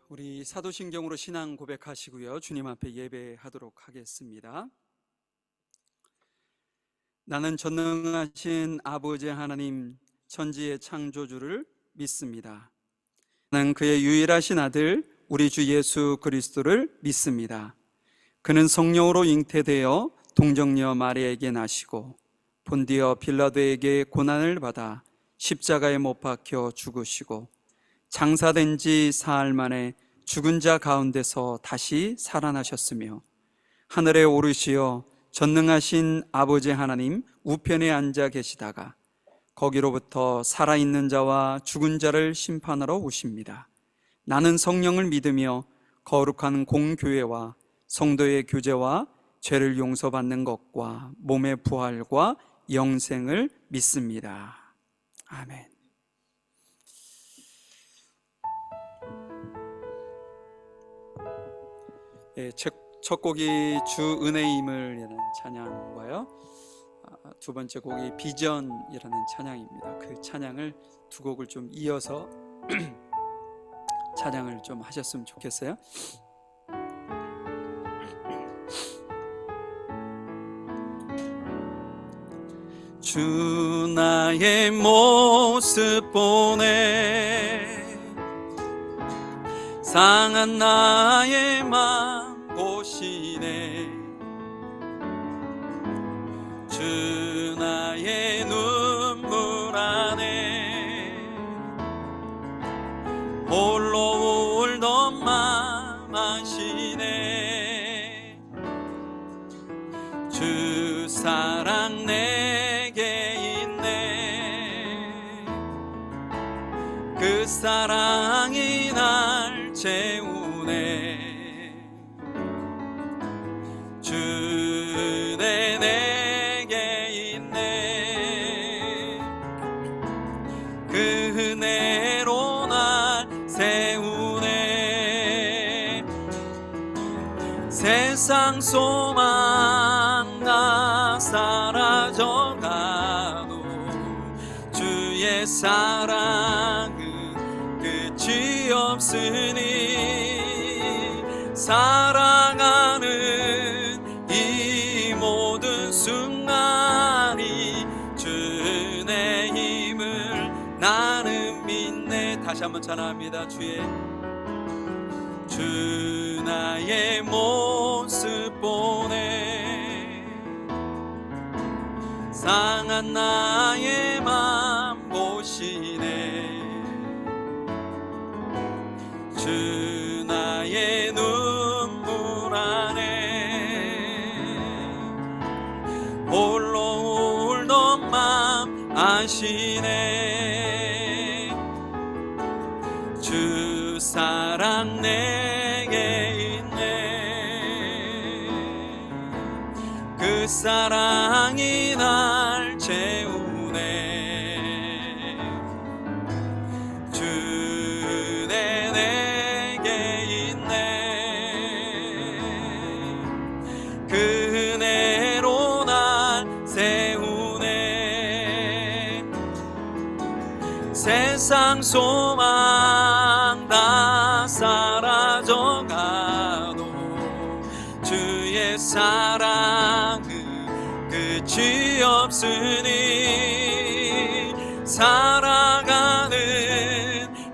우리 사도신경으로 신앙 고백하시고요, 주님 앞에 예배하도록 하겠습니다. 나는 전능하신 아버지 하나님, 천지의 창조주를 믿습니다. 나는 그의 유일하신 아들 우리 주 예수 그리스도를 믿습니다. 그는 성령으로 잉태되어 동정녀 마리아에게 나시고 본디어 빌라도에게 고난을 받아 십자가에 못 박혀 죽으시고 장사된 지 사흘 만에 죽은 자 가운데서 다시 살아나셨으며 하늘에 오르시어 전능하신 아버지 하나님 우편에 앉아 계시다가 거기로부터 살아있는 자와 죽은 자를 심판하러 오십니다. 나는 성령을 믿으며 거룩한 공교회와 성도의 교제와 죄를 용서받는 것과 몸의 부활과 영생을 믿습니다. 아멘. 첫 곡이 주 은혜임을이라는 찬양과요, 두 번째 곡이 비전이라는 찬양입니다. 그 찬양을 두 곡을 좀 이어서 찬양을 좀 하셨으면 좋겠어요. 주 나의 모습 보네 상한 나의 맘 보시네 주 나의 눈물 안에 홀로 울던 맘 아시네 주 사랑 내게 있네 그 사랑이 날 채우네 주 은혜 내게 있네 그 은혜로 날 세우네 세상 소망 다 사라져가도 주의 사랑은 끝이 없으니 살아가는 이 모든 순간이 주의 힘을 나는 믿네. 다시 한번 찬양합니다. 주 나의 모습 보네 상한 나의 맘 보시네 주 나의 눈물 안에 홀로 울던 맘 아시네 주 사랑 내게 있네 그 사랑이 날 채우네 주 은혜 내게 있네 그 은혜로 날 세우네 세상 소망 다 사라져가도 주의 사랑은 끝이 없으니 살아가는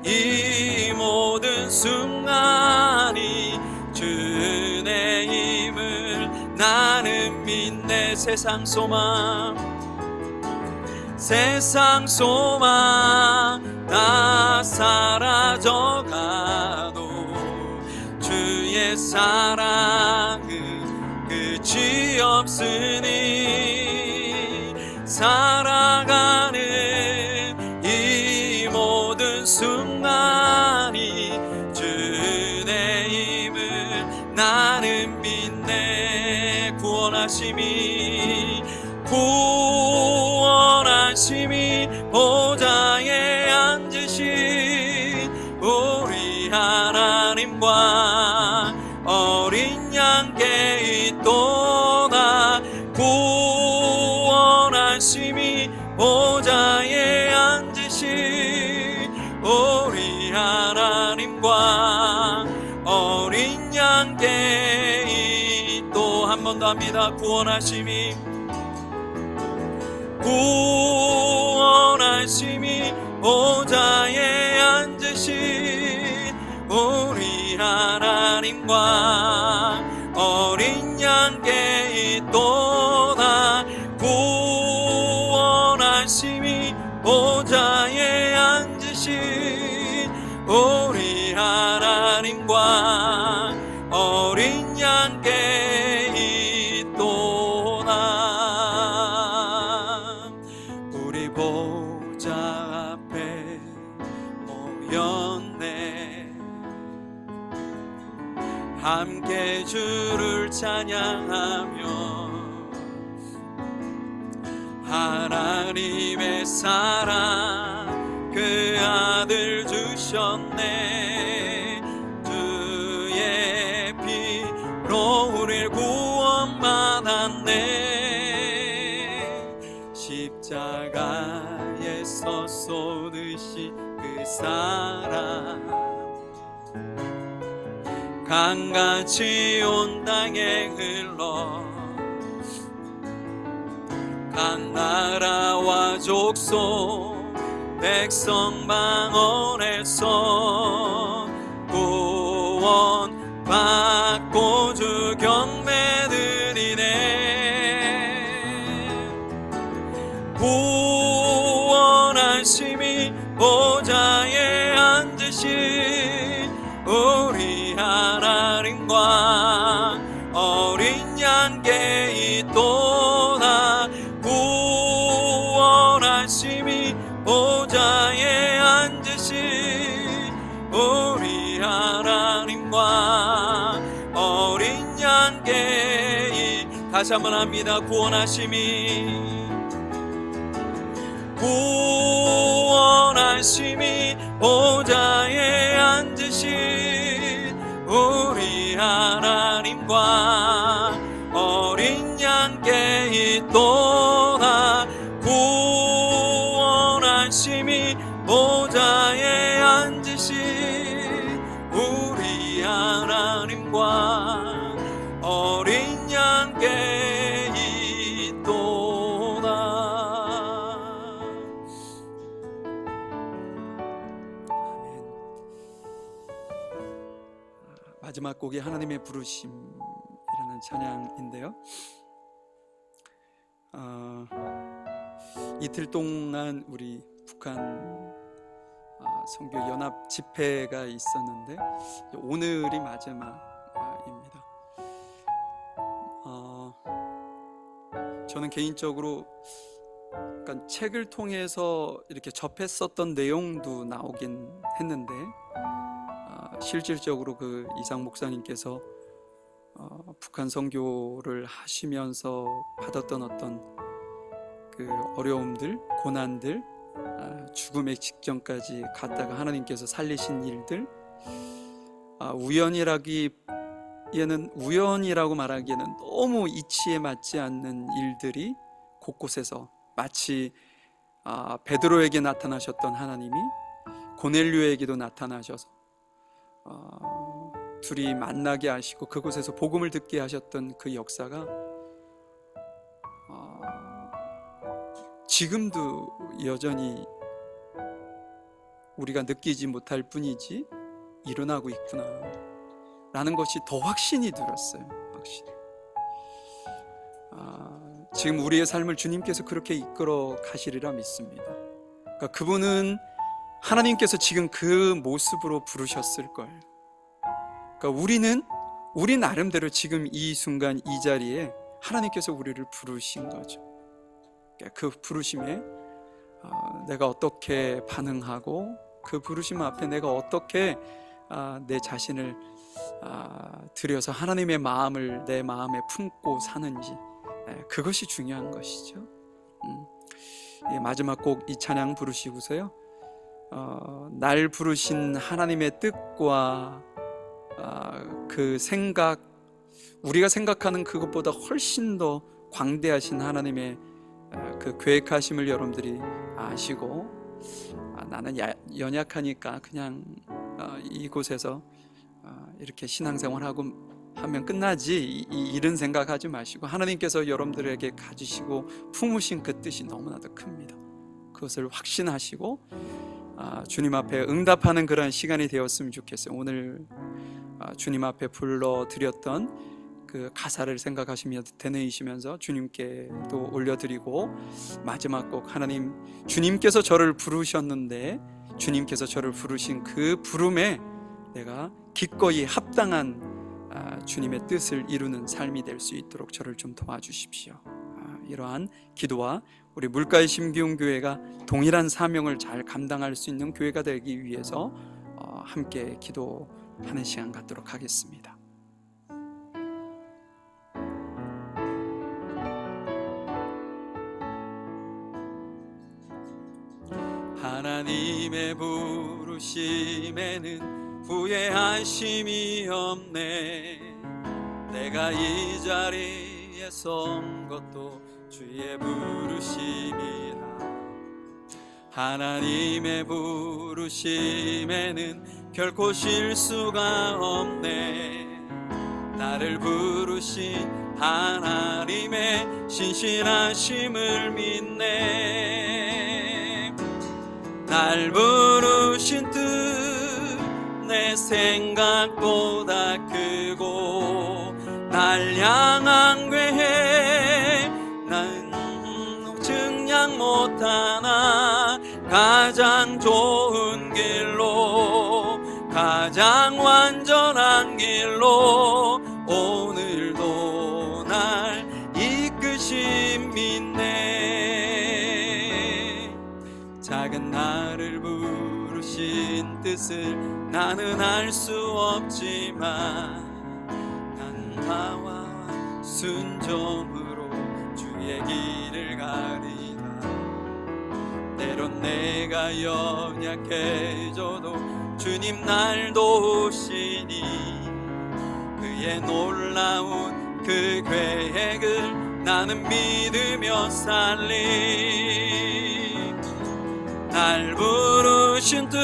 이 모든 순간이 주의 힘을 나는 믿네 세상 소망 다 사라져가도 주의 사랑은 끝이 없으니 살아가는 이 모든 순간이 주의 힘을 나는 믿네 구원하심이 보좌에 앉으신 우리 하나님과 어린 양께 있도다 구원하심이 보좌에 앉으신 우리 하나님과 기도합니다. 구원하심이 보좌에 앉으신 우리 하나님과 어린 양께 있도다. 구원하심이 보좌에 앉으신 우리 하나님과 어린 양께 있도다. 우리 보좌 앞에 모였네. 함께 주를 찬양하며 하나님의 사랑 그 아들 주셨네. 주의 피로 우릴 구원받았네. 십자가에서 쏟으신 그 사랑 강같이 온 땅에 흘러 각 나라와 족속 백성 방언에서 구원 받고 주 경배 드리네. 구원하심이 보좌에 앉으신 우리 하나님과 어린 양께 있도다. 구원하심이 보좌에 앉으신 우리 하나님과 어린 양께 다시 한번 합니다. 구원하심이 보좌에 앉으신 우리 하나님과 어린 양께 있도다. 구원하심이 보좌에 앉으신 우리 하나님과 어린 양께 있도다. 아멘. 마지막 곡이 하나님의 부르심이라는 찬양인데요. 이틀 동안 우리 북한 선교 연합 집회가 있었는데 오늘이 마지막입니다. 저는 개인적으로 약간 책을 통해서 이렇게 접했었던 내용도 나오긴 했는데 실질적으로 그 이상 목사님께서 북한 선교를 하시면서 받았던 어떤 그 어려움들, 고난들, 죽음의 직전까지 갔다가 하나님께서 살리신 일들, 우연이라고 말하기에는 너무 이치에 맞지 않는 일들이 곳곳에서 마치 베드로에게 나타나셨던 하나님이 고넬료에게도 나타나셔서 둘이 만나게 하시고 그곳에서 복음을 듣게 하셨던 그 역사가 지금도 여전히 우리가 느끼지 못할 뿐이지 일어나고 있구나 라는 것이 더 확신이 들었어요. 확신. 지금 우리의 삶을 주님께서 그렇게 이끌어 가시리라 믿습니다. 그러니까 그분은 하나님께서 지금 그 모습으로 부르셨을 거예요. 그러니까 우리 나름대로 지금 이 순간 이 자리에 하나님께서 우리를 부르신 거죠. 그 부르심에 내가 어떻게 반응하고 그 부르심 앞에 내가 어떻게 내 자신을 들여서 하나님의 마음을 내 마음에 품고 사는지, 그것이 중요한 것이죠. 마지막 곡 이 찬양 부르시고서요, 날 부르신 하나님의 뜻과 그 생각, 우리가 생각하는 그것보다 훨씬 더 광대하신 하나님의 그 계획하심을 여러분들이 아시고, 나는 연약하니까 그냥 이곳에서 이렇게 신앙생활하고 하면 끝나지 이런 생각하지 마시고 하나님께서 여러분들에게 가지시고 품으신 그 뜻이 너무나도 큽니다. 그것을 확신하시고 주님 앞에 응답하는 그런 시간이 되었으면 좋겠어요. 오늘 주님 앞에 불러드렸던 그 가사를 생각하시며 되뇌이시면서 주님께도 올려드리고, 마지막 곡, 하나님 주님께서 저를 부르셨는데 주님께서 저를 부르신 그 부름에 내가 기꺼이 합당한 주님의 뜻을 이루는 삶이 될 수 있도록 저를 좀 도와주십시오. 이러한 기도와 우리 물가의 심기운교회가 동일한 사명을 잘 감당할 수 있는 교회가 되기 위해서 함께 기도하는 시간 갖도록 하겠습니다. 하나님의 부르심에는 후회하심이 없네. 내가 이 자리에 선 것도 주의 부르심이라. 하나님의 부르심에는 결코 실수가 없네. 나를 부르신 하나님의 신실하심을 믿네. 날 부르신 뜻 내 생각보다 크고, 날 향한 계획 난 증량 못하나, 가장 좋은 길로, 가장 완전한 길로 오늘도 날 이끄심 믿네. 작은 나를 부르신 뜻을 나는 알 수 없지만, 난 나와 순종으로 주의 길을 가리라. 때론 내가 연약해져도 주님 날 도우시니, 그의 놀라운 그 계획을 나는 믿으며 살리. 날 부르신 뜻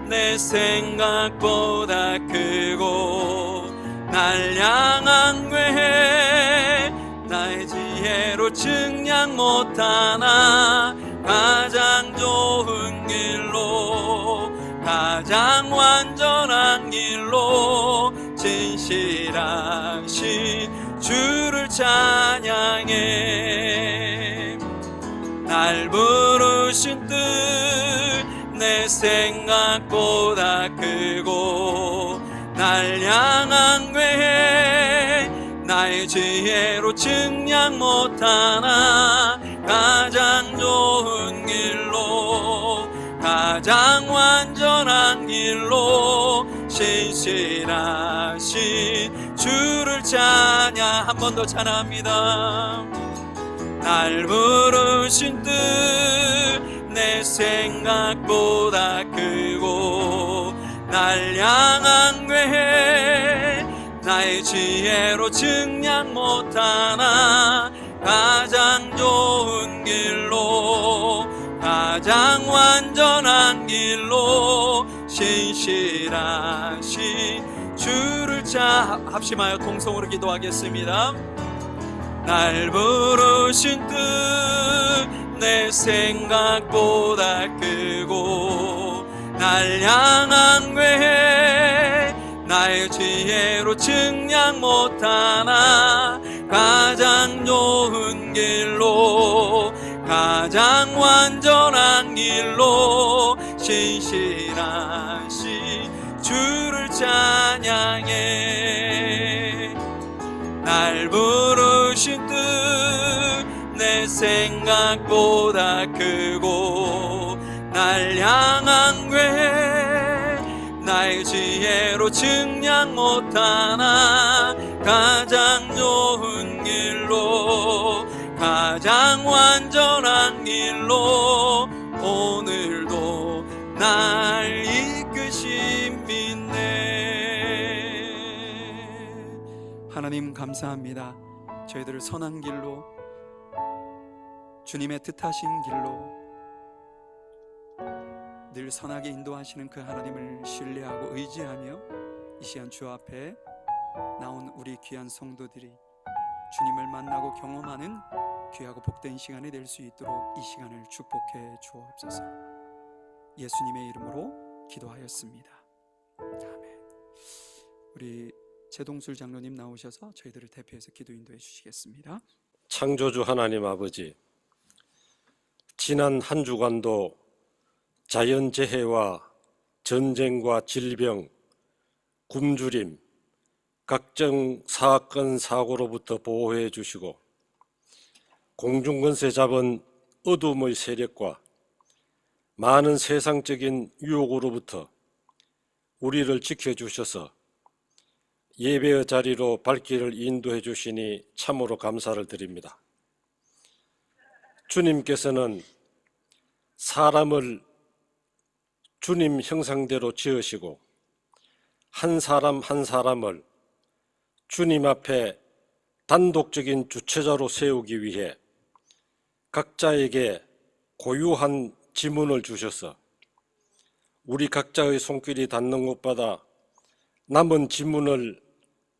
내 생각보다 크고, 날 향한 계획 나의 지혜로 증량 못하나, 가장 좋은 길로, 가장 완전한 길로 진실하신 주를 찬양해. 날 부르신 뜻 내 생각보다 크고, 날 향한 계획 나의 지혜로 증량 못하나, 가장 좋은 길로, 가장 완전한 길로 신실하신 주를 찬양. 한 번 더 찬양합니다. 날 부르신 뜻 내 생각보다 크고, 날 향한 계획 나의 지혜로 증량 못하나, 가장 좋은 길로, 가장 완전한 길로 신실하신 주를 합심하여 통성으로 기도하겠습니다. 날 부르신 뜻 내 생각보다 크고, 날 향한 계획 나의 지혜로 증량 못하나, 가장 좋은 길로, 가장 완전한 길로 신실하신 주를 찬양해. 날 부르신 뜻 내 생각보다 크고, 날 향한 계획 나의 지혜로 증량 못하나, 가장 좋은 길로, 가장 완전한 길로 오늘도 날 이끄심 믿네. 하나님 감사합니다. 저희들을 선한 길로, 주님의 뜻하신 길로 늘 선하게 인도하시는 그 하나님을 신뢰하고 의지하며 이 시간 주 앞에 나온 우리 귀한 성도들이 주님을 만나고 경험하는 귀하고 복된 시간이 될 수 있도록 이 시간을 축복해 주옵소서. 예수님의 이름으로 기도하였습니다. 아멘. 우리 제동술 장로님 나오셔서 저희들을 대표해서 기도 인도해 주시겠습니다. 창조주 하나님 아버지, 지난 한 주간도 자연재해와 전쟁과 질병, 굶주림, 각종 사건 사고로부터 보호해 주시고 공중권세 잡은 어둠의 세력과 많은 세상적인 유혹으로부터 우리를 지켜주셔서 예배의 자리로 발길을 인도해 주시니 참으로 감사를 드립니다. 주님께서는 사람을 주님 형상대로 지으시고 한 사람 한 사람을 주님 앞에 단독적인 주체자로 세우기 위해 각자에게 고유한 지문을 주셔서 우리 각자의 손길이 닿는 곳마다 남은 지문을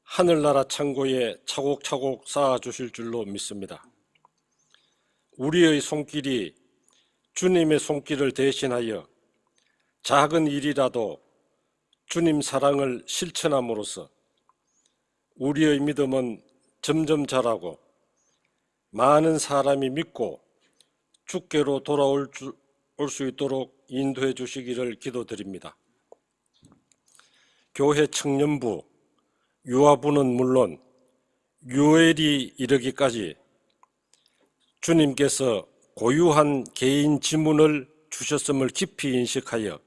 하늘나라 창고에 차곡차곡 쌓아 주실 줄로 믿습니다. 우리의 손길이 주님의 손길을 대신하여 작은 일이라도 주님 사랑을 실천함으로써 우리의 믿음은 점점 자라고 많은 사람이 믿고 주께로 돌아올 수 있도록 인도해 주시기를 기도드립니다. 교회 청년부, 유아부는 물론 유엘이 이르기까지 주님께서 고유한 개인 지문을 주셨음을 깊이 인식하여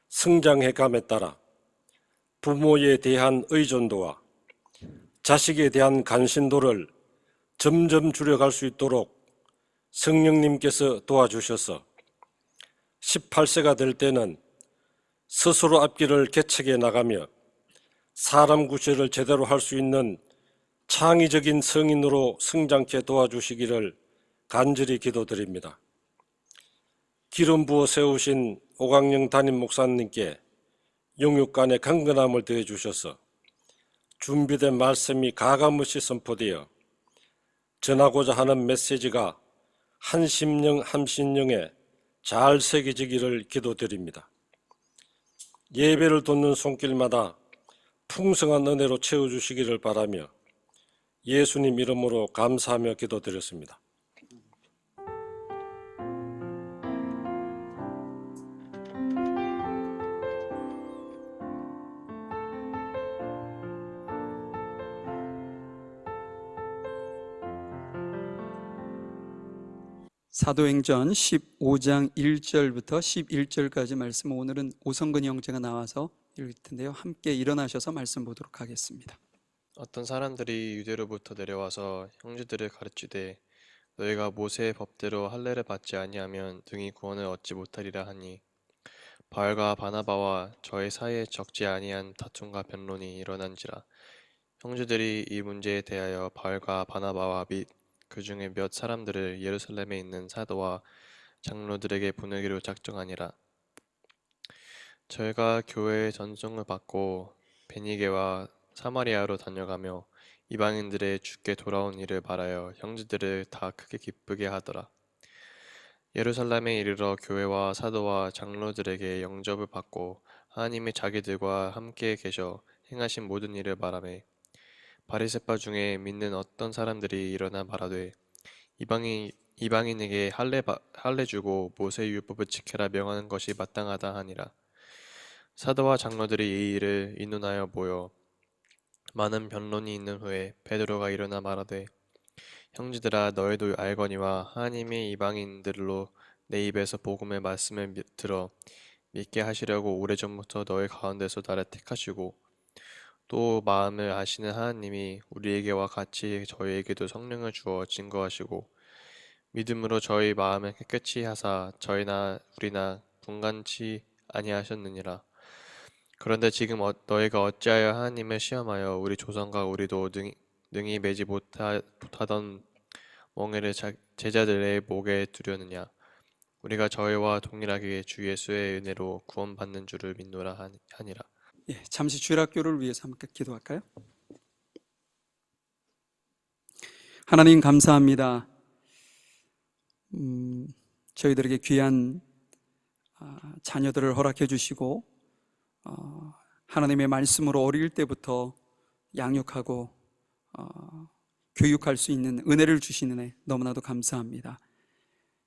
성장해감에 따라 부모에 대한 의존도와 자식에 대한 간신도를 점점 줄여갈 수 있도록 성령님께서 도와주셔서 18세가 될 때는 스스로 앞길을 개척해 나가며 사람 구실을 제대로 할 수 있는 창의적인 성인으로 성장케 도와주시기를 간절히 기도드립니다. 기름 부어 세우신 오강영 담임 목사님께 영육간의 강건함을 더해 주셔서 준비된 말씀이 가감없이 선포되어 전하고자 하는 메시지가 한 심령 한 심령에 잘 새겨지기를 기도드립니다. 예배를 돕는 손길마다 풍성한 은혜로 채워주시기를 바라며 예수님 이름으로 감사하며 기도드렸습니다. 사도행전 15장 1절부터 11절까지 말씀, 오늘은 오성근 형제가 나와서 읽을 텐데요. 함께 일어나셔서 말씀 보도록 하겠습니다. 어떤 사람들이 유대로부터 내려와서 형제들을 가르치되 너희가 모세의 법대로 할례를 받지 아니하면 등이 구원을 얻지 못하리라 하니 바울과 바나바와 저희 사이에 적지 아니한 다툼과 변론이 일어난지라. 형제들이 이 문제에 대하여 바울과 바나바와 및 그 중에 몇 사람들을 예루살렘에 있는 사도와 장로들에게 보내기로 작정하니라. 저희가 교회의 전송을 받고 베니게와 사마리아로 다녀가며 이방인들의 주께 돌아온 일을 말하여 형제들을 다 크게 기쁘게 하더라. 예루살렘에 이르러 교회와 사도와 장로들에게 영접을 받고 하나님이 자기들과 함께 계셔 행하신 모든 일을 말하매 바리새파 중에 믿는 어떤 사람들이 일어나 말하되 이방인에게 할례 주고 모세의 율법을 지켜라 명하는 것이 마땅하다 하니라. 사도와 장로들이 이 일을 의논하여 모여 많은 변론이 있는 후에 베드로가 일어나 말하되 형제들아, 너희도 알거니와 하나님이 이방인들로 내 입에서 복음의 말씀을 들어 믿게 하시려고 오래전부터 너희 가운데서 나를 택하시고 또 마음을 아시는 하나님이 우리에게와 같이 저희에게도 성령을 주어 증거하시고 믿음으로 저희 마음을 깨끗이 하사 저희나 우리나 분간치 아니하셨느니라. 그런데 지금 너희가 어찌하여 하나님을 시험하여 우리 조상과 우리도 능히 매지 못하던 멍에를 제자들의 목에 두려느냐. 우리가 저희와 동일하게 주 예수의 은혜로 구원받는 줄을 믿노라 하니라. 잠시 주일학교를 위해서 함께 기도할까요? 하나님 감사합니다. 저희들에게 귀한 자녀들을 허락해 주시고 하나님의 말씀으로 어릴 때부터 양육하고 교육할 수 있는 은혜를 주시는 애 너무나도 감사합니다.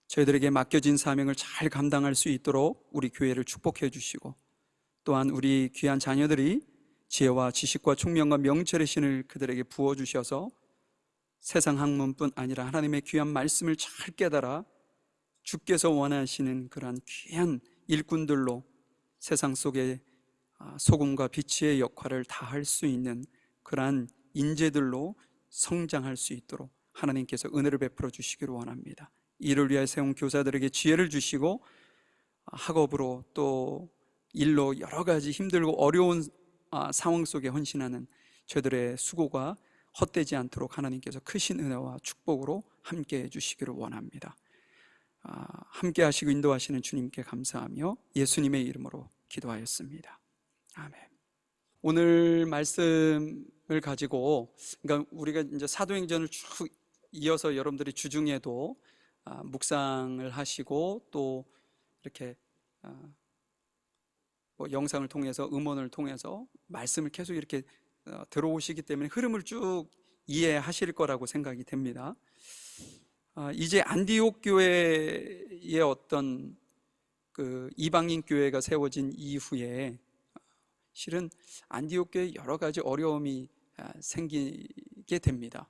저희들에게 맡겨진 사명을 잘 감당할 수 있도록 우리 교회를 축복해 주시고, 또한 우리 귀한 자녀들이 지혜와 지식과 총명과 명철의 신을 그들에게 부어주셔서 세상 학문뿐 아니라 하나님의 귀한 말씀을 잘 깨달아 주께서 원하시는 그러한 귀한 일꾼들로 세상 속에 소금과 빛의 역할을 다할 수 있는 그러한 인재들로 성장할 수 있도록 하나님께서 은혜를 베풀어 주시기를 원합니다. 이를 위하여 세운 교사들에게 지혜를 주시고, 학업으로 또 일로 여러 가지 힘들고 어려운 상황 속에 헌신하는 저희들의 수고가 헛되지 않도록 하나님께서 크신 은혜와 축복으로 함께해 주시기를 원합니다. 함께 하시고 인도하시는 주님께 감사하며 예수님의 이름으로 기도하였습니다. 아멘. 오늘 말씀을 가지고, 그러니까 우리가 이제 사도행전을 쭉 이어서 여러분들이 주중에도 묵상을 하시고 또 이렇게 뭐 영상을 통해서 음원을 통해서 말씀을 계속 이렇게 들어오시기 때문에 흐름을 쭉 이해하실 거라고 생각이 됩니다. 이제 안디옥 교회의 어떤 그 이방인 교회가 세워진 이후에 실은 안디옥 교회에 여러 가지 어려움이 생기게 됩니다.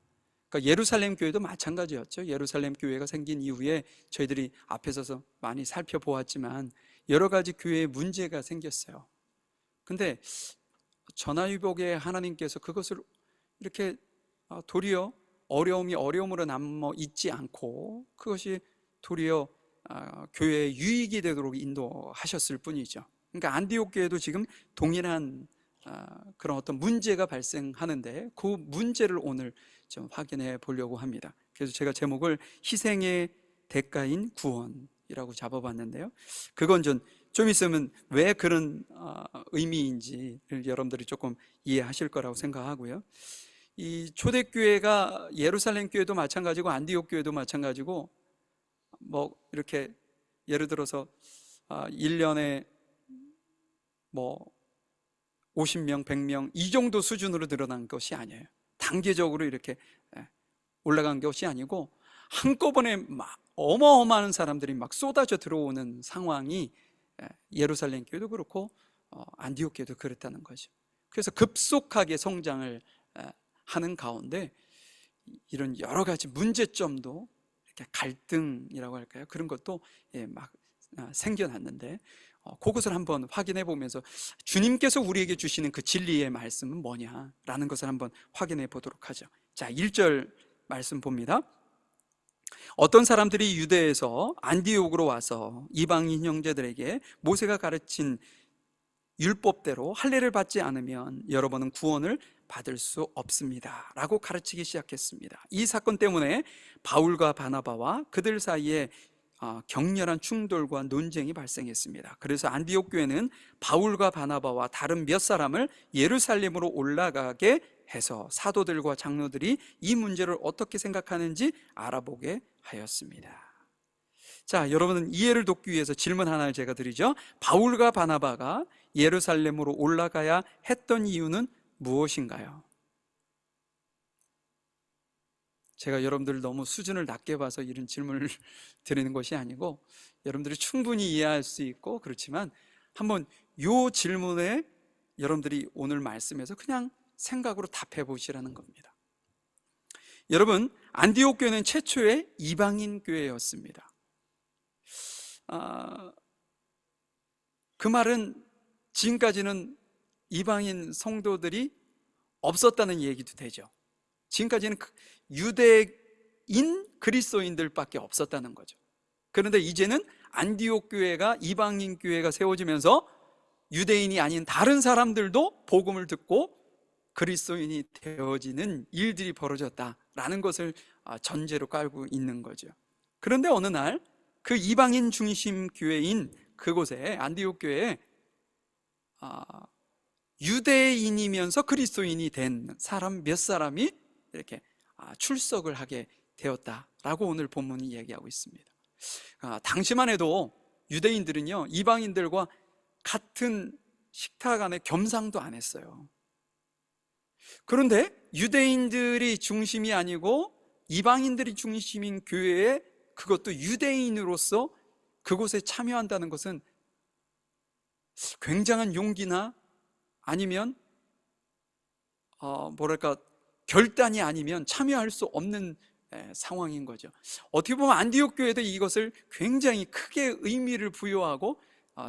그러니까 예루살렘 교회도 마찬가지였죠. 예루살렘 교회가 생긴 이후에 저희들이 앞에 서서 많이 살펴보았지만 여러 가지 교회에 문제가 생겼어요. 근데 전화위복에 하나님께서 그것을 이렇게 도리어 어려움이 어려움으로 남아 있지 않고 그것이 도리어 교회의 유익이 되도록 인도하셨을 뿐이죠. 그러니까 안디옥 교회도 지금 동일한 그런 어떤 문제가 발생하는데 그 문제를 오늘 좀 확인해 보려고 합니다. 그래서 제가 제목을 희생의 대가인 구원이라고 잡아봤는데요. 그건 좀 있으면 왜 그런 의미인지를 여러분들이 조금 이해하실 거라고 생각하고요. 이 초대교회가 예루살렘 교회도 마찬가지고 안디옥 교회도 마찬가지고 뭐 이렇게 예를 들어서 1년에 뭐 50명, 100명 이 정도 수준으로 늘어난 것이 아니에요. 단계적으로 이렇게 올라간 것이 아니고 한꺼번에 막 어마어마한 사람들이 막 쏟아져 들어오는 상황이 예루살렘 교회도 그렇고 안디옥 교회도 그렇다는 거죠. 그래서 급속하게 성장을 하는 가운데 이런 여러 가지 문제점도 이렇게 갈등이라고 할까요? 그런 것도 막 생겨났는데 그것을 한번 확인해 보면서 주님께서 우리에게 주시는 그 진리의 말씀은 뭐냐라는 것을 한번 확인해 보도록 하죠. 자, 1절 말씀 봅니다. 어떤 사람들이 유대에서 안디옥으로 와서 이방인 형제들에게 모세가 가르친 율법대로 할례를 받지 않으면 여러분은 구원을 받을 수 없습니다 라고 가르치기 시작했습니다. 이 사건 때문에 바울과 바나바와 그들 사이에 격렬한 충돌과 논쟁이 발생했습니다. 그래서 안디옥 교회는 바울과 바나바와 다른 몇 사람을 예루살렘으로 올라가게 해서 사도들과 장로들이 이 문제를 어떻게 생각하는지 알아보게 하였습니다. 자, 여러분은 이해를 돕기 위해서 질문 하나를 제가 드리죠. 바울과 바나바가 예루살렘으로 올라가야 했던 이유는 무엇인가요? 제가 여러분들을 너무 수준을 낮게 봐서 이런 질문을 드리는 것이 아니고 여러분들이 충분히 이해할 수 있고 그렇지만 한번 이 질문에 여러분들이 오늘 말씀에서 그냥 생각으로 답해 보시라는 겁니다. 여러분, 안디옥 교회는 최초의 이방인 교회였습니다. 그 말은 지금까지는 이방인 성도들이 없었다는 얘기도 되죠. 지금까지는 유대인 그리스도인들밖에 없었다는 거죠. 그런데 이제는 안디옥 교회가 이방인 교회가 세워지면서 유대인이 아닌 다른 사람들도 복음을 듣고 그리스도인이 되어지는 일들이 벌어졌다라는 것을 전제로 깔고 있는 거죠. 그런데 어느 날 그 이방인 중심 교회인 그곳에 안디옥 교회에 유대인이면서 그리스도인이 된 사람 몇 사람이 이렇게 출석을 하게 되었다라고 오늘 본문이 얘기하고 있습니다. 당시만 해도 유대인들은요, 이방인들과 같은 식탁 안에 겸상도 안 했어요. 그런데 유대인들이 중심이 아니고 이방인들이 중심인 교회에, 그것도 유대인으로서 그곳에 참여한다는 것은 굉장한 용기나 아니면 결단이 아니면 참여할 수 없는 상황인 거죠. 어떻게 보면 안디옥 교회도 이것을 굉장히 크게 의미를 부여하고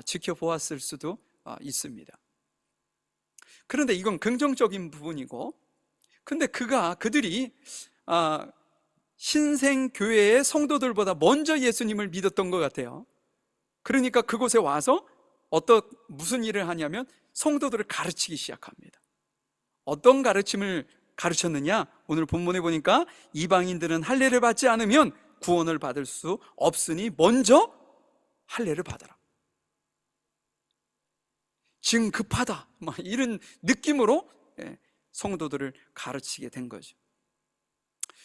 지켜보았을 수도 있습니다. 그런데 이건 긍정적인 부분이고, 근데 그들이 신생교회의 성도들보다 먼저 예수님을 믿었던 것 같아요. 그러니까 그곳에 와서 무슨 일을 하냐면 성도들을 가르치기 시작합니다. 어떤 가르침을 가르쳤느냐? 오늘 본문에 보니까 이방인들은 할례를 받지 않으면 구원을 받을 수 없으니 먼저 할례를 받아라. 지금 급하다, 이런 느낌으로 성도들을 가르치게 된 거죠.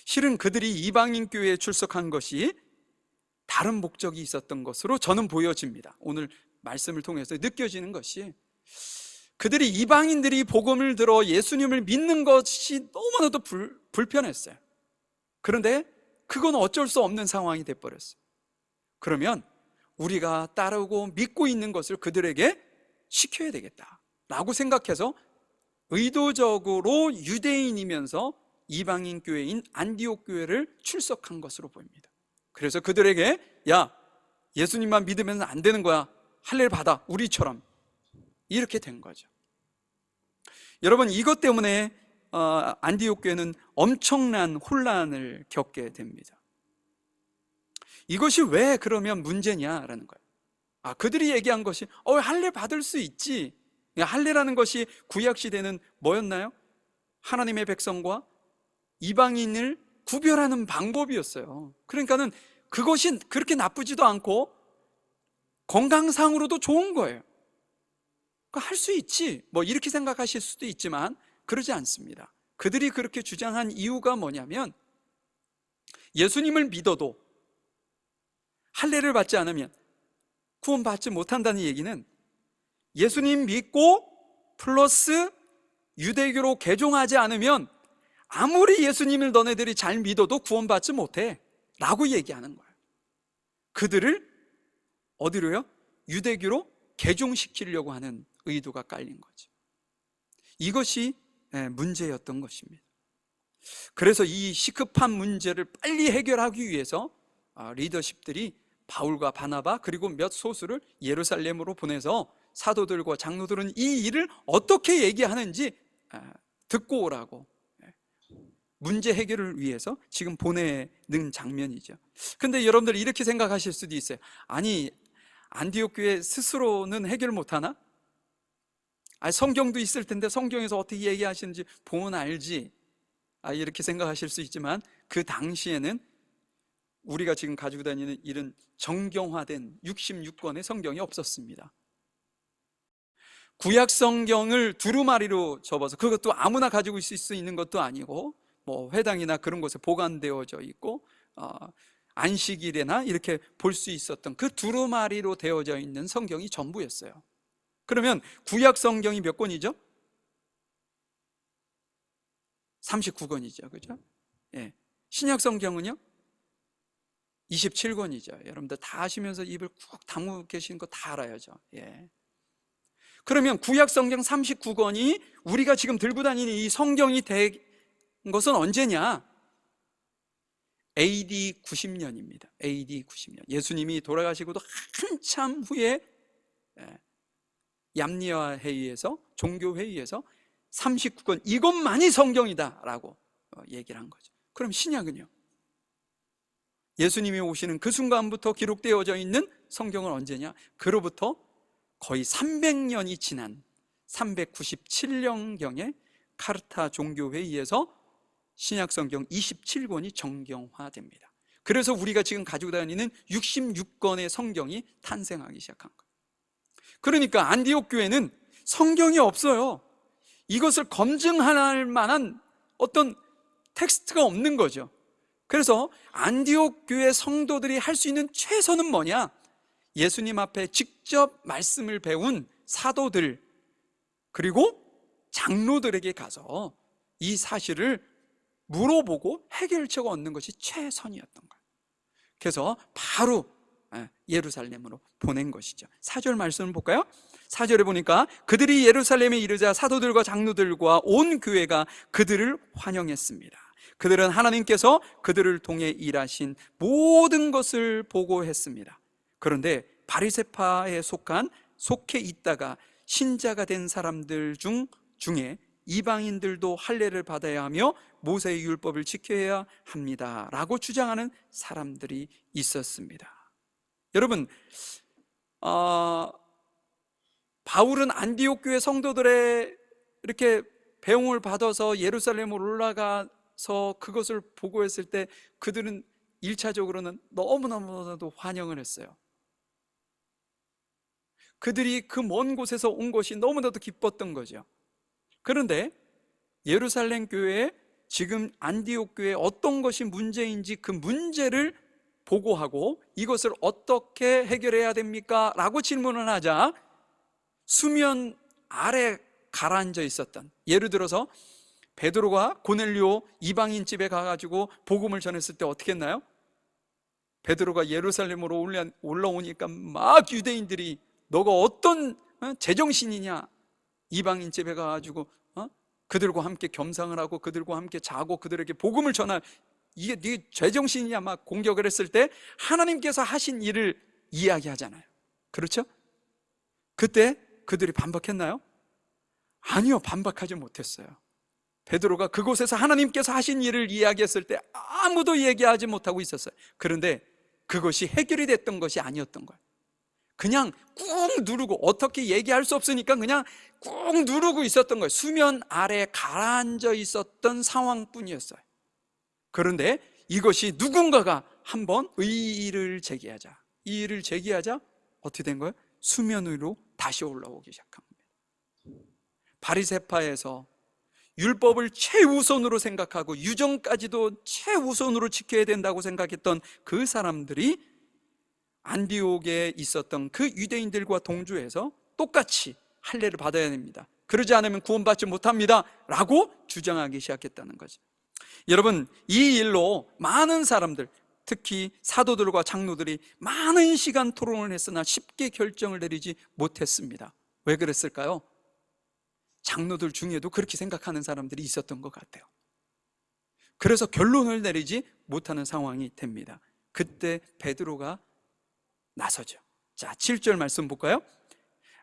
실은 그들이 이방인 교회에 출석한 것이 다른 목적이 있었던 것으로 저는 보여집니다. 오늘 말씀을 통해서 느껴지는 것이, 그들이 이방인들이 복음을 들어 예수님을 믿는 것이 너무나도 불편했어요. 그런데 그건 어쩔 수 없는 상황이 돼버렸어요. 그러면 우리가 따르고 믿고 있는 것을 그들에게 시켜야 되겠다라고 생각해서 의도적으로 유대인이면서 이방인 교회인 안디옥 교회를 출석한 것으로 보입니다. 그래서 그들에게, 야, 예수님만 믿으면 안 되는 거야, 할례를 받아, 우리처럼. 이렇게 된 거죠. 여러분, 이것 때문에 안디옥 교회는 엄청난 혼란을 겪게 됩니다. 이것이 왜 그러면 문제냐라는 거예요. 그들이 얘기한 것이 할례 받을 수 있지. 할례라는 것이 구약시대는 뭐였나요? 하나님의 백성과 이방인을 구별하는 방법이었어요. 그러니까는 그것이 그렇게 나쁘지도 않고 건강상으로도 좋은 거예요. 할 수 있지, 이렇게 생각하실 수도 있지만 그러지 않습니다. 그들이 그렇게 주장한 이유가 뭐냐면, 예수님을 믿어도 할례를 받지 않으면 구원받지 못한다는 얘기는, 예수님 믿고 플러스 유대교로 개종하지 않으면 아무리 예수님을 너네들이 잘 믿어도 구원받지 못해 라고 얘기하는 거예요. 그들을 어디로요? 유대교로 개종시키려고 하는 의도가 깔린 거죠. 이것이 문제였던 것입니다. 그래서 이 시급한 문제를 빨리 해결하기 위해서 리더십들이 바울과 바나바 그리고 몇 소수를 예루살렘으로 보내서 사도들과 장로들은 이 일을 어떻게 얘기하는지 듣고 오라고 문제 해결을 위해서 지금 보내는 장면이죠. 근데 여러분들 이렇게 생각하실 수도 있어요. 아니, 안디옥 교회 스스로는 해결 못하나? 성경도 있을 텐데 성경에서 어떻게 얘기하시는지 보면 알지, 이렇게 생각하실 수 있지만, 그 당시에는 우리가 지금 가지고 다니는 이런 정경화된 66권의 성경이 없었습니다. 구약 성경을 두루마리로 접어서, 그것도 아무나 가지고 있을 수 있는 것도 아니고, 회당이나 그런 곳에 보관되어져 있고 안식일에나 이렇게 볼 수 있었던 그 두루마리로 되어져 있는 성경이 전부였어요. 그러면 구약 성경이 몇 권이죠? 39권이죠. 그죠? 예. 신약 성경은요? 27권이죠. 여러분들 다 아시면서 입을 꾹 다물고 계시는 거 다 알아야죠. 예. 그러면 구약 성경 39권이 우리가 지금 들고 다니는 이 성경이 된 것은 언제냐? AD 90년입니다. AD 90년. 예수님이 돌아가시고도 한참 후에 얌리아 회의에서, 종교 회의에서 39권 이것만이 성경이다라고 얘기를 한 거죠. 그럼 신약은요? 예수님이 오시는 그 순간부터 기록되어져 있는 성경은 언제냐? 그로부터 거의 300년이 지난 397년경에 카르타 종교회의에서 신약성경 27권이 정경화됩니다. 그래서 우리가 지금 가지고 다니는 66권의 성경이 탄생하기 시작한 거예요. 그러니까 안디옥 교회는 성경이 없어요. 이것을 검증할 만한 어떤 텍스트가 없는 거죠. 그래서 안디옥 교회 성도들이 할 수 있는 최선은 뭐냐? 예수님 앞에 직접 말씀을 배운 사도들 그리고 장로들에게 가서 이 사실을 물어보고 해결책을 얻는 것이 최선이었던 거예요. 그래서 바로 예루살렘으로 보낸 것이죠. 4절 말씀을 볼까요? 4절에 보니까 그들이 예루살렘에 이르자 사도들과 장로들과 온 교회가 그들을 환영했습니다. 그들은 하나님께서 그들을 통해 일하신 모든 것을 보고했습니다. 그런데 바리새파에 속해 있다가 신자가 된 사람들 중에 이방인들도 할례를 받아야 하며 모세의 율법을 지켜야 합니다 라고 주장하는 사람들이 있었습니다. 여러분, 바울은 안디옥 교회 성도들의 이렇게 배웅을 받아서 예루살렘으로 올라가서 그것을 보고했을 때 그들은 1차적으로는 너무나도 환영을 했어요. 그들이 그 먼 곳에서 온 것이 너무나도 기뻤던 거죠. 그런데 예루살렘 교회에 지금 안디옥 교회에 어떤 것이 문제인지 그 문제를 보고하고 이것을 어떻게 해결해야 됩니까? 라고 질문을 하자 수면 아래 가라앉아 있었던, 예를 들어서 베드로가 고넬료 이방인 집에 가가지고 복음을 전했을 때 어떻게 했나요? 베드로가 예루살렘으로 올라오니까 막 유대인들이 너가 어떤 제정신이냐, 이방인 집에 가가지고 그들과 함께 겸상을 하고 그들과 함께 자고 그들에게 복음을 전할, 이게 네 제정신이냐 막 공격을 했을 때 하나님께서 하신 일을 이야기하잖아요. 그렇죠? 그때 그들이 반박했나요? 아니요, 반박하지 못했어요. 베드로가 그곳에서 하나님께서 하신 일을 이야기했을 때 아무도 얘기하지 못하고 있었어요. 그런데 그것이 해결이 됐던 것이 아니었던 거예요. 그냥 꾹 누르고, 어떻게 얘기할 수 없으니까 그냥 꾹 누르고 있었던 거예요. 수면 아래 가라앉아 있었던 상황뿐이었어요. 그런데 이것이 누군가가 한번 의의를 제기하자, 이 일을 제기하자 어떻게 된 거예요? 수면 위로 다시 올라오기 시작한 겁니다. 바리새파에서 율법을 최우선으로 생각하고 유정까지도 최우선으로 지켜야 된다고 생각했던 그 사람들이 안디옥에 있었던 그 유대인들과 동조해서 똑같이 할례를 받아야 됩니다, 그러지 않으면 구원받지 못합니다 라고 주장하기 시작했다는 거죠. 여러분, 이 일로 많은 사람들, 특히 사도들과 장로들이 많은 시간 토론을 했으나 쉽게 결정을 내리지 못했습니다. 왜 그랬을까요? 장로들 중에도 그렇게 생각하는 사람들이 있었던 것 같아요. 그래서 결론을 내리지 못하는 상황이 됩니다. 그때 베드로가 나서죠. 자, 7절 말씀 볼까요?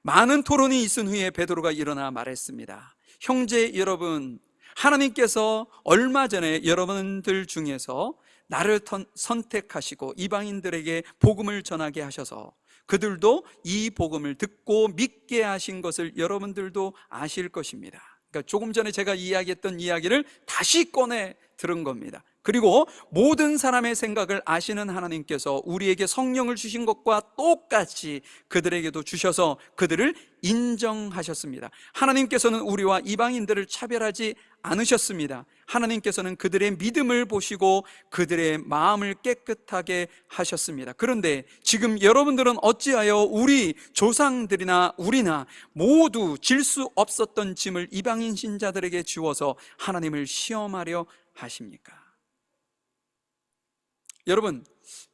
많은 토론이 있은 후에 베드로가 일어나 말했습니다. 형제 여러분, 하나님께서 얼마 전에 여러분들 중에서 나를 선택하시고 이방인들에게 복음을 전하게 하셔서 그들도 이 복음을 듣고 믿게 하신 것을 여러분들도 아실 것입니다. 그러니까 조금 전에 제가 이야기했던 이야기를 다시 꺼내 들은 겁니다. 그리고 모든 사람의 생각을 아시는 하나님께서 우리에게 성령을 주신 것과 똑같이 그들에게도 주셔서 그들을 인정하셨습니다. 하나님께서는 우리와 이방인들을 차별하지 않으셨습니다. 하나님께서는 그들의 믿음을 보시고 그들의 마음을 깨끗하게 하셨습니다. 그런데 지금 여러분들은 어찌하여 우리 조상들이나 우리나 모두 질 수 없었던 짐을 이방인 신자들에게 주어서 하나님을 시험하려 하십니까? 여러분,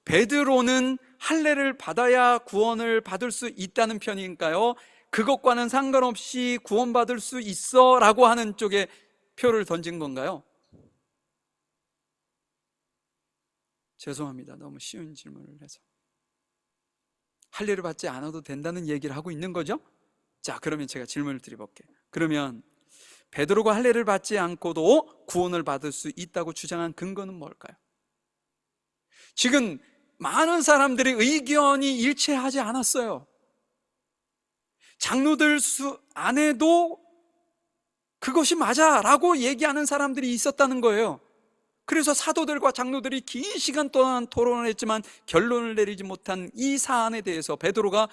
베드로는 할례를 받아야 구원을 받을 수 있다는 편인가요? 그것과는 상관없이 구원받을 수 있어 라고 하는 쪽에 표를 던진 건가요? 죄송합니다, 너무 쉬운 질문을 해서. 할례를 받지 않아도 된다는 얘기를 하고 있는 거죠? 자, 그러면 제가 질문을 드려볼게요. 그러면 베드로가 할례를 받지 않고도 구원을 받을 수 있다고 주장한 근거는 뭘까요? 지금 많은 사람들의 의견이 일치하지 않았어요. 장로들 수 안에도 그것이 맞아라고 얘기하는 사람들이 있었다는 거예요. 그래서 사도들과 장로들이 긴 시간 동안 토론을 했지만 결론을 내리지 못한 이 사안에 대해서 베드로가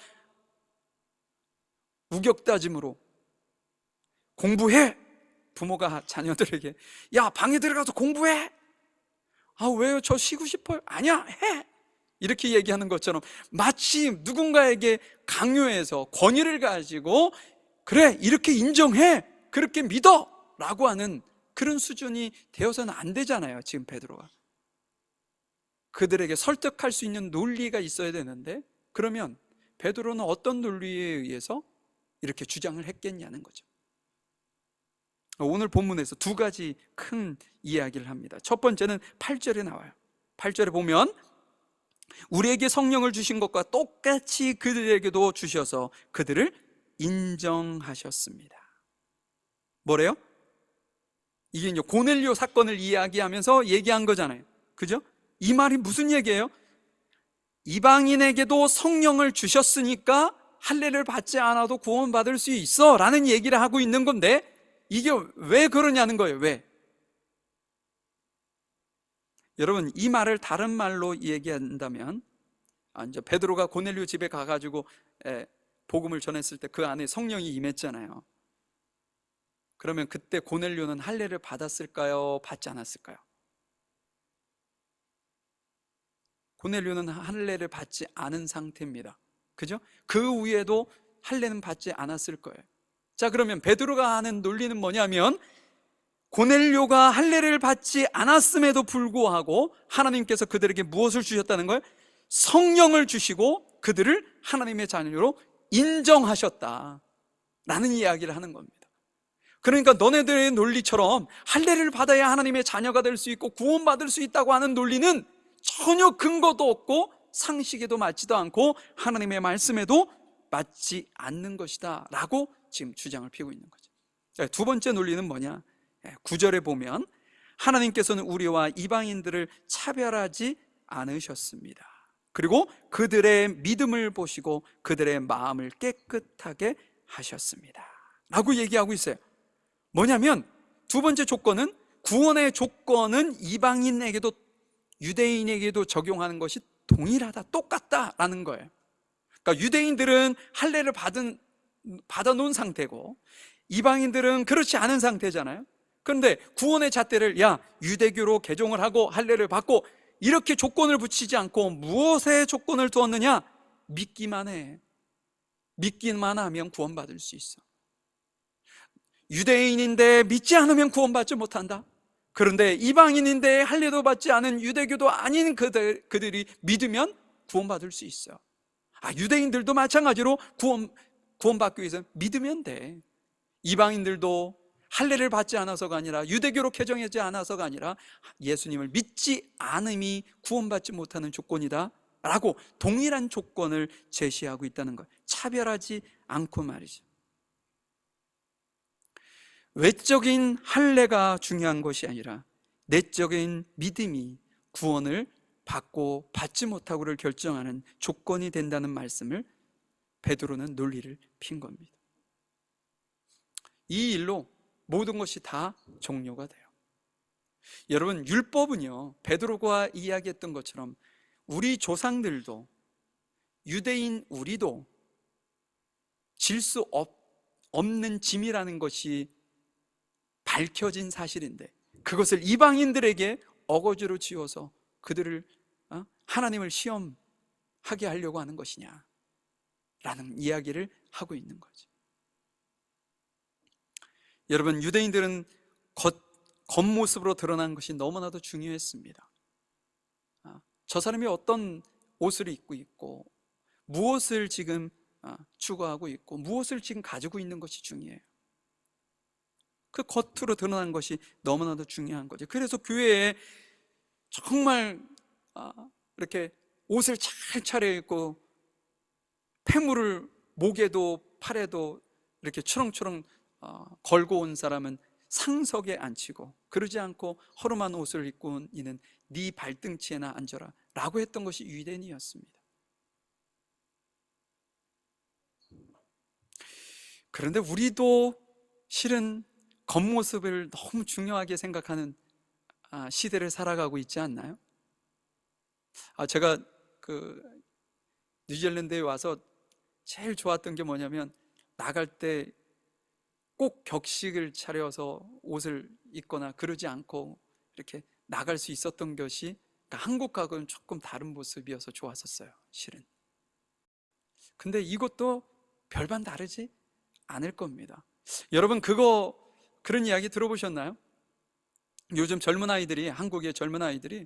우격다짐으로 공부해! 부모가 자녀들에게 야, 방에 들어가서 공부해. 아, 왜요? 저 쉬고 싶어요. 아니야, 해. 이렇게 얘기하는 것처럼 마치 누군가에게 강요해서 권위를 가지고 그래, 이렇게 인정해, 그렇게 믿어 라고 하는 그런 수준이 되어서는 안 되잖아요. 지금 베드로가 그들에게 설득할 수 있는 논리가 있어야 되는데, 그러면 베드로는 어떤 논리에 의해서 이렇게 주장을 했겠냐는 거죠. 오늘 본문에서 두 가지 큰 이야기를 합니다. 첫 번째는 8절에 나와요. 8절에 보면 우리에게 성령을 주신 것과 똑같이 그들에게도 주셔서 그들을 인정하셨습니다. 뭐래요? 이게 이제 고넬료 사건을 이야기하면서 얘기한 거잖아요. 그죠? 이 말이 무슨 얘기예요? 이방인에게도 성령을 주셨으니까 할례를 받지 않아도 구원받을 수 있어 라는 얘기를 하고 있는 건데, 이게 왜 그러냐는 거예요. 왜? 여러분, 이 말을 다른 말로 얘기한다면, 이제 베드로가 고넬료 집에 가가지고 복음을 전했을 때 그 안에 성령이 임했잖아요. 그러면 그때 고넬료는 할례를 받았을까요? 받지 않았을까요? 고넬료는 할례를 받지 않은 상태입니다. 그죠? 그 위에도 할례는 받지 않았을 거예요. 자, 그러면 베드로가 하는 논리는 뭐냐면, 고넬료가 할례를 받지 않았음에도 불구하고 하나님께서 그들에게 무엇을 주셨다는 거예요? 성령을 주시고 그들을 하나님의 자녀로 인정하셨다 라는 이야기를 하는 겁니다. 그러니까 너네들의 논리처럼 할례를 받아야 하나님의 자녀가 될 수 있고 구원받을 수 있다고 하는 논리는 전혀 근거도 없고 상식에도 맞지도 않고 하나님의 말씀에도 맞지 않는 것이다 라고 지금 주장을 피우고 있는 거죠. 자, 두 번째 논리는 뭐냐? 9절에 보면 하나님께서는 우리와 이방인들을 차별하지 않으셨습니다. 그리고 그들의 믿음을 보시고 그들의 마음을 깨끗하게 하셨습니다 라고 얘기하고 있어요. 뭐냐면 두 번째 조건은, 구원의 조건은 이방인에게도 유대인에게도 적용하는 것이 동일하다, 똑같다라는 거예요. 그러니까 유대인들은 할례를 받아놓은 상태고 이방인들은 그렇지 않은 상태잖아요. 그런데 구원의 잣대를 야, 유대교로 개종을 하고 할례를 받고 이렇게 조건을 붙이지 않고 무엇에 조건을 두었느냐? 믿기만 해. 믿기만 하면 구원받을 수 있어. 유대인인데 믿지 않으면 구원받지 못한다. 그런데 이방인인데 할례도 받지 않은 유대교도 아닌 그들이 믿으면 구원받을 수 있어. 유대인들도 마찬가지로 구원받기 위해서 믿으면 돼. 이방인들도 할례를 받지 않아서가 아니라 유대교로 개종하지 않아서가 아니라 예수님을 믿지 않음이 구원받지 못하는 조건이다 라고 동일한 조건을 제시하고 있다는 거예요. 차별하지 않고 말이죠. 외적인 할례가 중요한 것이 아니라 내적인 믿음이 구원을 받고 받지 못하고를 결정하는 조건이 된다는 말씀을 베드로는 논리를 핀 겁니다. 이 일로 모든 것이 다 종료가 돼요. 여러분, 율법은요, 베드로가 이야기했던 것처럼 우리 조상들도 유대인 우리도 질 수 없는 짐이라는 것이 밝혀진 사실인데, 그것을 이방인들에게 어거지로 지어서 그들을 하나님을 시험하게 하려고 하는 것이냐 라는 이야기를 하고 있는 거죠. 여러분, 유대인들은 겉모습으로 드러난 것이 너무나도 중요했습니다. 저 사람이 어떤 옷을 입고 있고 무엇을 지금 추구하고 있고 무엇을 지금 가지고 있는 것이 중요해요. 그 겉으로 드러난 것이 너무나도 중요한 거죠. 그래서 교회에 정말 이렇게 옷을 잘 차려입고 폐물을 목에도 팔에도 이렇게 초롱초롱 걸고 온 사람은 상석에 앉히고, 그러지 않고 허름한 옷을 입고 온 이는 네 발등치에나 앉아라 라고 했던 것이 유대인이었습니다. 그런데 우리도 실은 겉모습을 너무 중요하게 생각하는 시대를 살아가고 있지 않나요? 제가 뉴질랜드에 와서 제일 좋았던 게 뭐냐면, 나갈 때 꼭 격식을 차려서 옷을 입거나 그러지 않고 이렇게 나갈 수 있었던 것이, 그러니까 한국하고는 조금 다른 모습이어서 좋았었어요, 실은. 근데 이것도 별반 다르지 않을 겁니다. 여러분 그런 이야기 들어보셨나요? 요즘 젊은 아이들이, 한국의 젊은 아이들이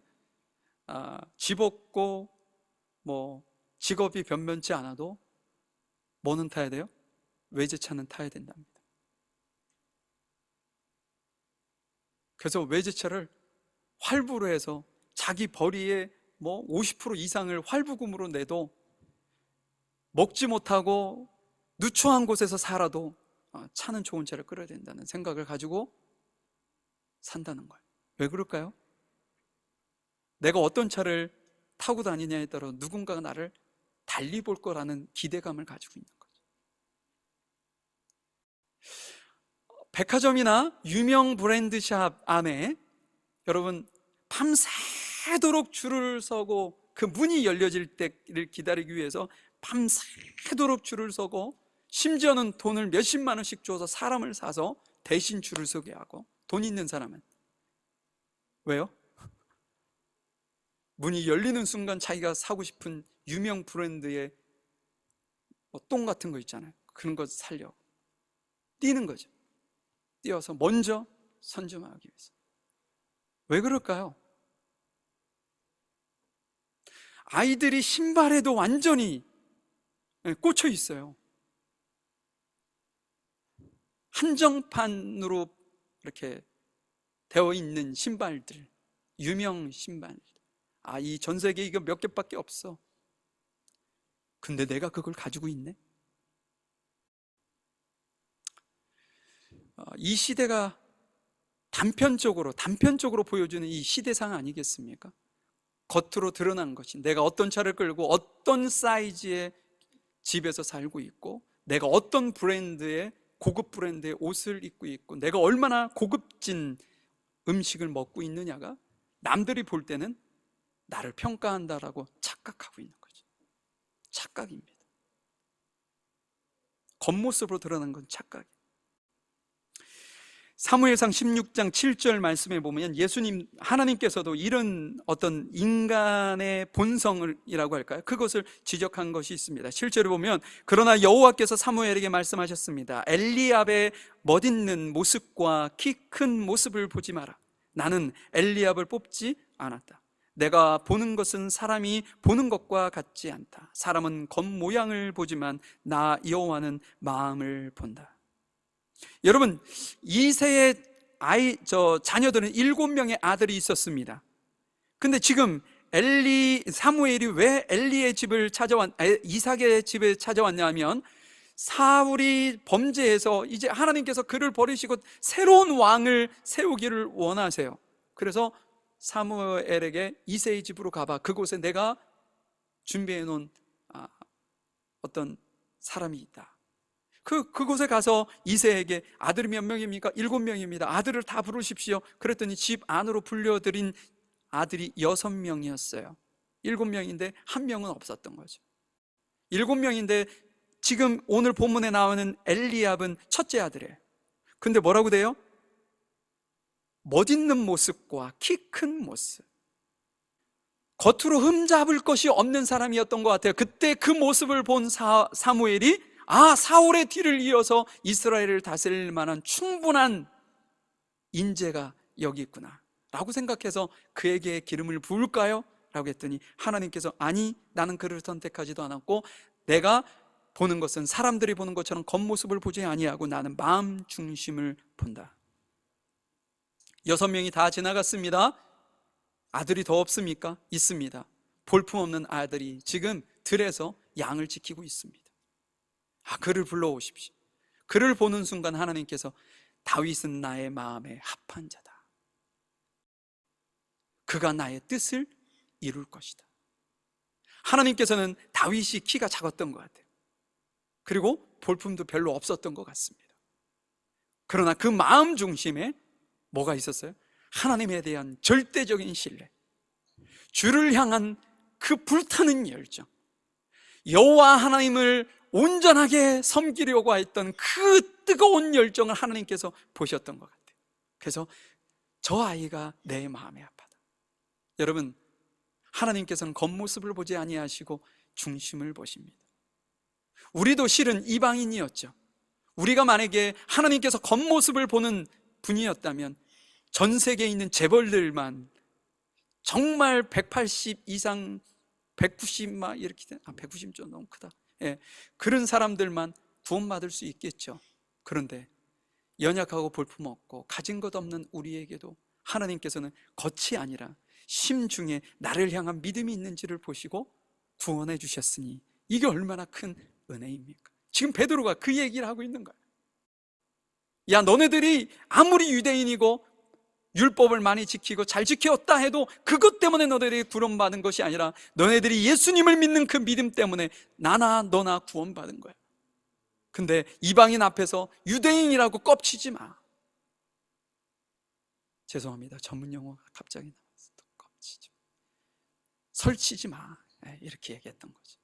집 없고 뭐 직업이 변변치 않아도 뭐는 타야 돼요? 외제차는 타야 된답니다. 그래서 외제차를 활부로 해서 자기 벌이의 뭐 50% 이상을 활부금으로 내도 먹지 못하고 누추한 곳에서 살아도 차는 좋은 차를 끌어야 된다는 생각을 가지고 산다는 거예요. 왜 그럴까요? 내가 어떤 차를 타고 다니냐에 따라 누군가가 나를 달리 볼 거라는 기대감을 가지고 있는 거죠. 백화점이나 유명 브랜드샵 안에 여러분 밤새도록 줄을 서고 그 문이 열려질 때를 기다리기 위해서 밤새도록 줄을 서고, 심지어는 돈을 몇십만 원씩 줘서 사람을 사서 대신 줄을 서게 하고, 돈 있는 사람은 왜요? 문이 열리는 순간 자기가 사고 싶은 유명 브랜드의 똥 같은 거 있잖아요. 그런 거 살려고 뛰는 거죠. 뛰어서 먼저 선점하기 위해서. 왜 그럴까요? 아이들이 신발에도 완전히 꽂혀 있어요. 한정판으로 이렇게 되어 있는 신발들, 유명 신발들. 이 전 세계에 이거 몇 개밖에 없어. 근데 내가 그걸 가지고 있네? 이 시대가 단편적으로 보여주는 이 시대상 아니겠습니까? 겉으로 드러난 것이 내가 어떤 차를 끌고 어떤 사이즈의 집에서 살고 있고, 내가 어떤 브랜드의 고급 브랜드의 옷을 입고 있고, 내가 얼마나 고급진 음식을 먹고 있느냐가 남들이 볼 때는 나를 평가한다라고 착각하고 있는 거죠. 착각입니다. 겉모습으로 드러난 건 착각이에요. 사무엘상 16장 7절 말씀에 보면 하나님께서도 이런 어떤 인간의 본성이라고 할까요? 그것을 지적한 것이 있습니다. 7절에 보면, 그러나 여호와께서 사무엘에게 말씀하셨습니다. 엘리압의 멋있는 모습과 키 큰 모습을 보지 마라. 나는 엘리압을 뽑지 않았다. 내가 보는 것은 사람이 보는 것과 같지 않다. 사람은 겉모양을 보지만 나 여호와는 마음을 본다. 여러분, 이새의 자녀들은 7명의 아들이 있었습니다. 근데 지금 사무엘이 왜 이삭의 집에 찾아왔냐면, 사울이 범죄해서 이제 하나님께서 그를 버리시고 새로운 왕을 세우기를 원하세요. 그래서 사무엘에게 이새의 집으로 가봐. 그곳에 내가 준비해 놓은 어떤 사람이 있다. 그곳에 가서 이새에게 아들이 몇 명입니까? 7명입니다. 아들을 다 부르십시오. 그랬더니 집 안으로 불려들인 아들이 6명이었어요. 7명인데 1명은 없었던 거죠. 7명인데 지금 오늘 본문에 나오는 엘리압은 첫째 아들이에요. 근데 뭐라고 돼요? 멋있는 모습과 키 큰 모습, 겉으로 흠잡을 것이 없는 사람이었던 것 같아요. 그때 그 모습을 본 사무엘이 사울의 뒤를 이어서 이스라엘을 다스릴 만한 충분한 인재가 여기 있구나 라고 생각해서 그에게 기름을 부을까요? 라고 했더니 하나님께서 아니, 나는 그를 선택하지도 않았고 내가 보는 것은 사람들이 보는 것처럼 겉모습을 보지 아니하고 나는 마음 중심을 본다. 6명이 다 지나갔습니다. 아들이 더 없습니까? 있습니다. 볼품없는 아들이 지금 들에서 양을 지키고 있습니다. 그를 불러오십시오. 그를 보는 순간 하나님께서 다윗은 나의 마음에 합한 자다. 그가 나의 뜻을 이룰 것이다. 하나님께서는 다윗이 키가 작았던 것 같아요. 그리고 볼품도 별로 없었던 것 같습니다. 그러나 그 마음 중심에 뭐가 있었어요? 하나님에 대한 절대적인 신뢰, 주를 향한 그 불타는 열정, 여호와 하나님을 온전하게 섬기려고 했던 그 뜨거운 열정을 하나님께서 보셨던 것 같아요. 그래서 저 아이가 내 마음에 아파다. 여러분, 하나님께서는 겉모습을 보지 아니하시고 중심을 보십니다. 우리도 실은 이방인이었죠. 우리가 만약에 하나님께서 겉모습을 보는 분이었다면 전 세계에 있는 재벌들만 정말 180 이상 190 막 이렇게 190 좀 너무 크다. 예, 그런 사람들만 구원받을 수 있겠죠. 그런데 연약하고 볼품없고 가진 것 없는 우리에게도 하나님께서는 겉이 아니라 심중에 나를 향한 믿음이 있는지를 보시고 구원해 주셨으니 이게 얼마나 큰 은혜입니까? 지금 베드로가 그 얘기를 하고 있는 거야. 야, 너네들이 아무리 유대인이고 율법을 많이 지키고 잘 지켰다 해도 그것 때문에 너네들이 구원받은 것이 아니라 너네들이 예수님을 믿는 그 믿음 때문에 나나 너나 구원받은 거야. 근데 이방인 앞에서 유대인이라고 껍치지 마. 죄송합니다, 전문 용어가 갑자기 나왔어. 껍치지 마, 설치지 마, 이렇게 얘기했던 거죠.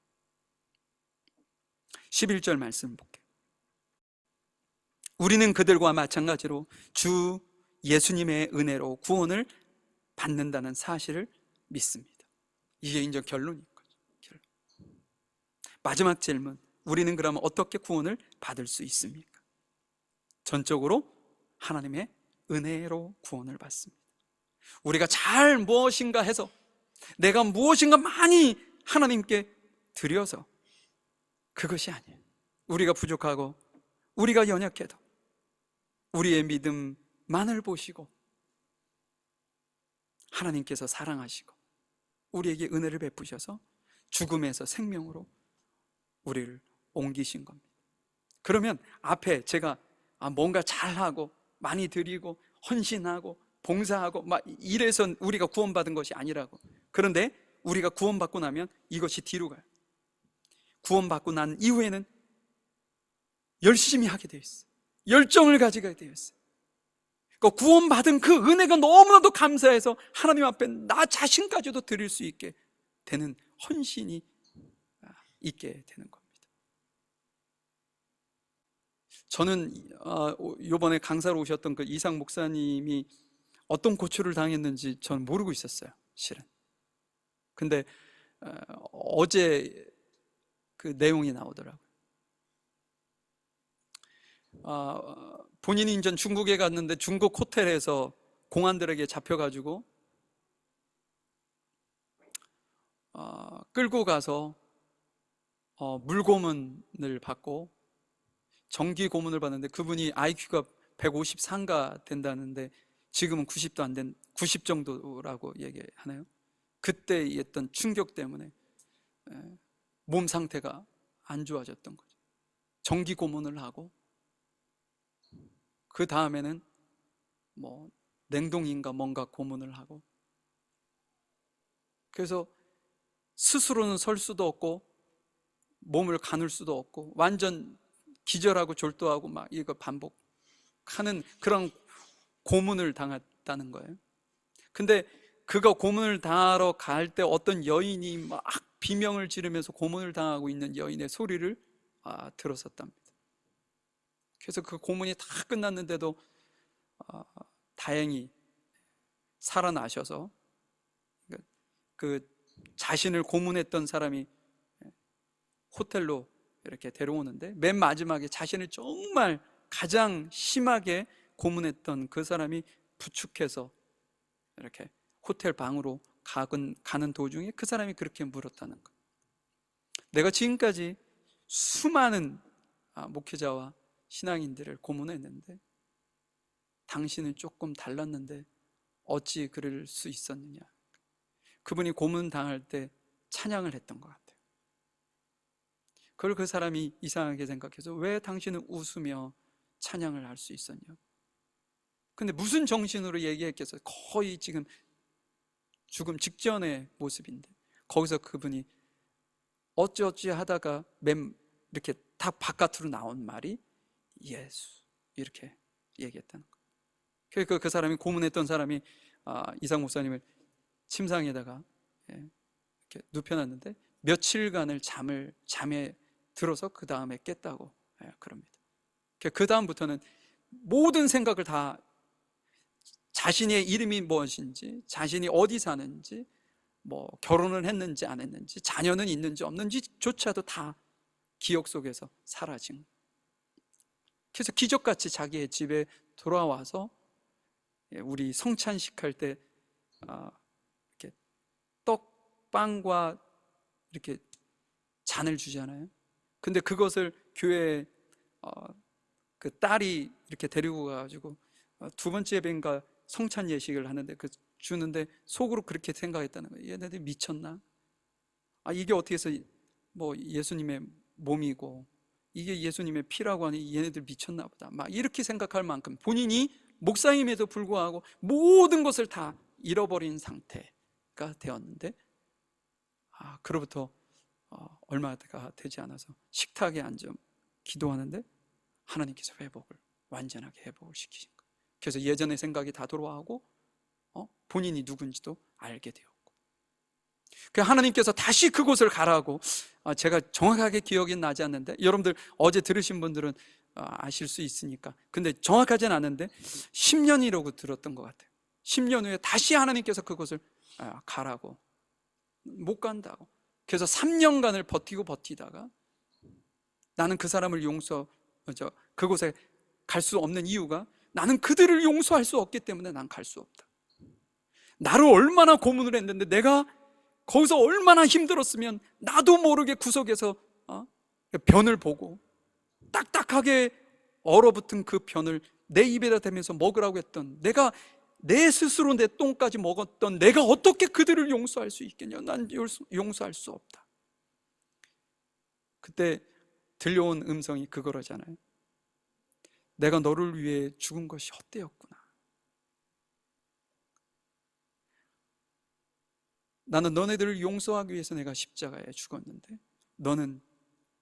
11절 말씀 볼게요. 우리는 그들과 마찬가지로 주 예수님의 은혜로 구원을 받는다는 사실을 믿습니다. 이게 이제 결론인 거죠. 결론. 마지막 질문, 우리는 그러면 어떻게 구원을 받을 수 있습니까? 전적으로 하나님의 은혜로 구원을 받습니다. 우리가 잘 무엇인가 해서, 내가 무엇인가 많이 하나님께 드려서 그것이 아니에요. 우리가 부족하고 우리가 연약해도 우리의 믿음만을 보시고 하나님께서 사랑하시고 우리에게 은혜를 베푸셔서 죽음에서 생명으로 우리를 옮기신 겁니다. 그러면 앞에 제가 뭔가 잘하고 많이 드리고 헌신하고 봉사하고 막 이래서 우리가 구원받은 것이 아니라고. 그런데 우리가 구원받고 나면 이것이 뒤로 가요. 구원받고 난 이후에는 열심히 하게 되어 있어요. 열정을 가지게 되어 있어요. 그러니까 구원받은 그 은혜가 너무나도 감사해서 하나님 앞에 나 자신까지도 드릴 수 있게 되는 헌신이 있게 되는 겁니다. 저는 이번에 강사로 오셨던 그 이상 목사님이 어떤 고초를 당했는지 저는 모르고 있었어요, 실은. 근데 어제 그 내용이 나오더라고요. 본인이 이제 중국에 갔는데 중국 호텔에서 공안들에게 잡혀가지고 끌고 가서 물고문을 받고 정기 고문을 받는데 그분이 IQ가 153가 된다는데 지금은 90도 안 된 90 정도라고 얘기하나요? 그때 있던 충격 때문에 몸 상태가 안 좋아졌던 거죠. 정기 고문을 하고 그 다음에는 뭐 냉동인가 뭔가 고문을 하고, 그래서 스스로는 설 수도 없고 몸을 가눌 수도 없고 완전 기절하고 졸도하고 막 이거 반복하는 그런 고문을 당했다는 거예요. 근데 그가 고문을 당하러 갈 때 어떤 여인이 막 비명을 지르면서 고문을 당하고 있는 여인의 소리를 들었었답니다. 그래서 그 고문이 다 끝났는데도 다행히 살아나셔서 그 자신을 고문했던 사람이 호텔로 이렇게 데려오는데 맨 마지막에 자신을 정말 가장 심하게 고문했던 그 사람이 부축해서 이렇게 호텔 방으로 가는 도중에 그 사람이 그렇게 물었다는 거예요. 내가 지금까지 수많은 목회자와 신앙인들을 고문했는데 당신은 조금 달랐는데 어찌 그럴 수 있었느냐. 그분이 고문당할 때 찬양을 했던 것 같아요. 그걸 그 사람이 이상하게 생각해서 왜 당신은 웃으며 찬양을 할 수 있었냐고. 근데 무슨 정신으로 얘기했겠어요? 거의 지금 죽음 직전의 모습인데 거기서 그분이 어찌어찌 하다가 이렇게 다 바깥으로 나온 말이 예수, 이렇게 얘기했다는 거예요. 그러니까 그 사람이 고문했던 사람이 이상 목사님을 침상에다가 이렇게 눕혀놨는데 며칠간을 잠에 들어서 그 다음에 깼다고 그럽니다. 그 다음부터는 모든 생각을 다 자신의 이름이 무엇인지, 자신이 어디 사는지, 뭐 결혼을 했는지 안 했는지, 자녀는 있는지 없는지조차도 다 기억 속에서 사라진. 그래서 기적같이 자기의 집에 돌아와서 우리 성찬식 할 때 이렇게 떡빵과 이렇게 잔을 주잖아요. 근데 그것을 교회에 그 딸이 이렇게 데리고 가가지고 두 번째 예배인가 성찬 예식을 하는데 그 주는데 속으로 그렇게 생각했다는 거예요. 얘네들 미쳤나? 이게 어떻게 해서 뭐 예수님의 몸이고 이게 예수님의 피라고 하니 얘네들 미쳤나 보다. 막 이렇게 생각할 만큼 본인이 목사임에도 불구하고 모든 것을 다 잃어버린 상태가 되었는데, 그로부터 얼마가 되지 않아서 식탁에 앉아 기도하는데 하나님께서 완전하게 회복을 시키신 거예요. 그래서 예전의 생각이 다 돌아오고 본인이 누군지도 알게 되었고, 그 하나님께서 다시 그곳을 가라고, 제가 정확하게 기억이 나지 않는데 여러분들 어제 들으신 분들은 아실 수 있으니까, 근데 정확하진 않은데 10년이라고 들었던 것 같아요. 10년 후에 다시 하나님께서 그곳을 가라고, 못 간다고. 그래서 3년간을 버티다가 나는 그 사람을 그곳에 갈 수 없는 이유가 나는 그들을 용서할 수 없기 때문에 난 갈 수 없다. 나를 얼마나 고문을 했는데 내가 거기서 얼마나 힘들었으면 나도 모르게 구석에서 변을 보고 딱딱하게 얼어붙은 그 변을 내 입에다 대면서 먹으라고 했던, 내가 내 스스로 내 똥까지 먹었던 내가 어떻게 그들을 용서할 수 있겠냐? 난 용서할 수 없다. 그때 들려온 음성이 그거라잖아요. 내가 너를 위해 죽은 것이 헛되었구나. 나는 너네들을 용서하기 위해서 내가 십자가에 죽었는데 너는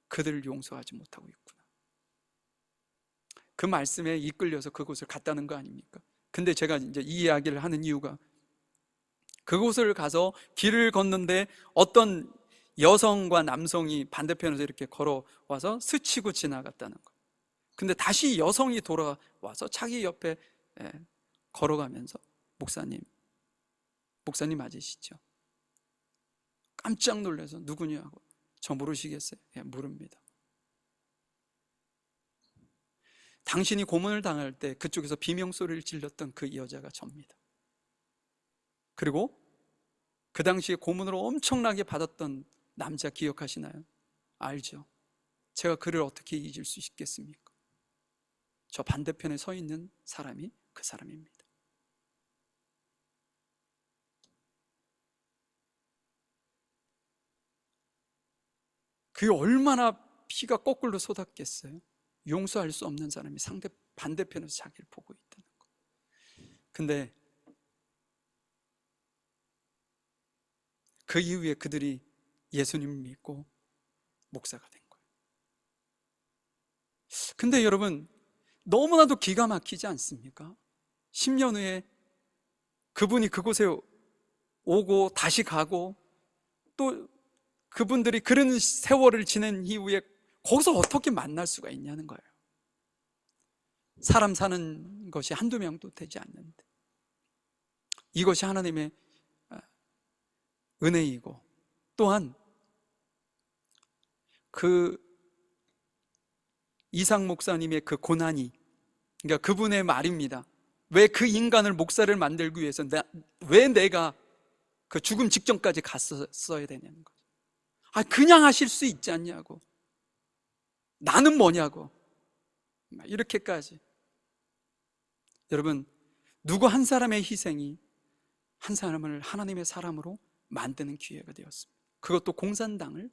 그들을 용서하지 못하고 있구나. 그 말씀에 이끌려서 그곳을 갔다는 거 아닙니까? 근데 제가 이제 이 이야기를 하는 이유가, 그곳을 가서 길을 걷는데 어떤 여성과 남성이 반대편에서 이렇게 걸어와서 스치고 지나갔다는 거예요. 근데 다시 여성이 돌아와서 자기 옆에 걸어가면서 목사님 맞으시죠? 깜짝 놀라서 누구냐고, 저 모르시겠어요? 모릅니다. 당신이 고문을 당할 때 그쪽에서 비명소리를 질렀던 그 여자가 접니다. 그리고 그 당시에 고문을 엄청나게 받았던 남자 기억하시나요? 알죠? 제가 그를 어떻게 잊을 수 있겠습니까? 저 반대편에 서 있는 사람이 그 사람입니다. 그게 얼마나 피가 거꾸로 쏟았겠어요? 용서할 수 없는 사람이 반대편에서 자기를 보고 있다는 거. 근데 그 이후에 그들이 예수님을 믿고 목사가 된 거예요. 근데 여러분, 너무나도 기가 막히지 않습니까? 10년 후에 그분이 그곳에 오고 다시 가고, 또 그분들이 그런 세월을 지낸 이후에 거기서 어떻게 만날 수가 있냐는 거예요. 사람 사는 것이 한두 명도 되지 않는데, 이것이 하나님의 은혜이고, 또한 그 이상 목사님의 그 고난이, 그러니까 그분의 말입니다. 왜 그 인간을 목사를 만들기 위해서 왜 내가 그 죽음 직전까지 갔어야 되냐는 거죠. 그냥 하실 수 있지 않냐고, 나는 뭐냐고, 이렇게까지. 여러분, 누구 한 사람의 희생이 한 사람을 하나님의 사람으로 만드는 기회가 되었습니다. 그것도 공산당을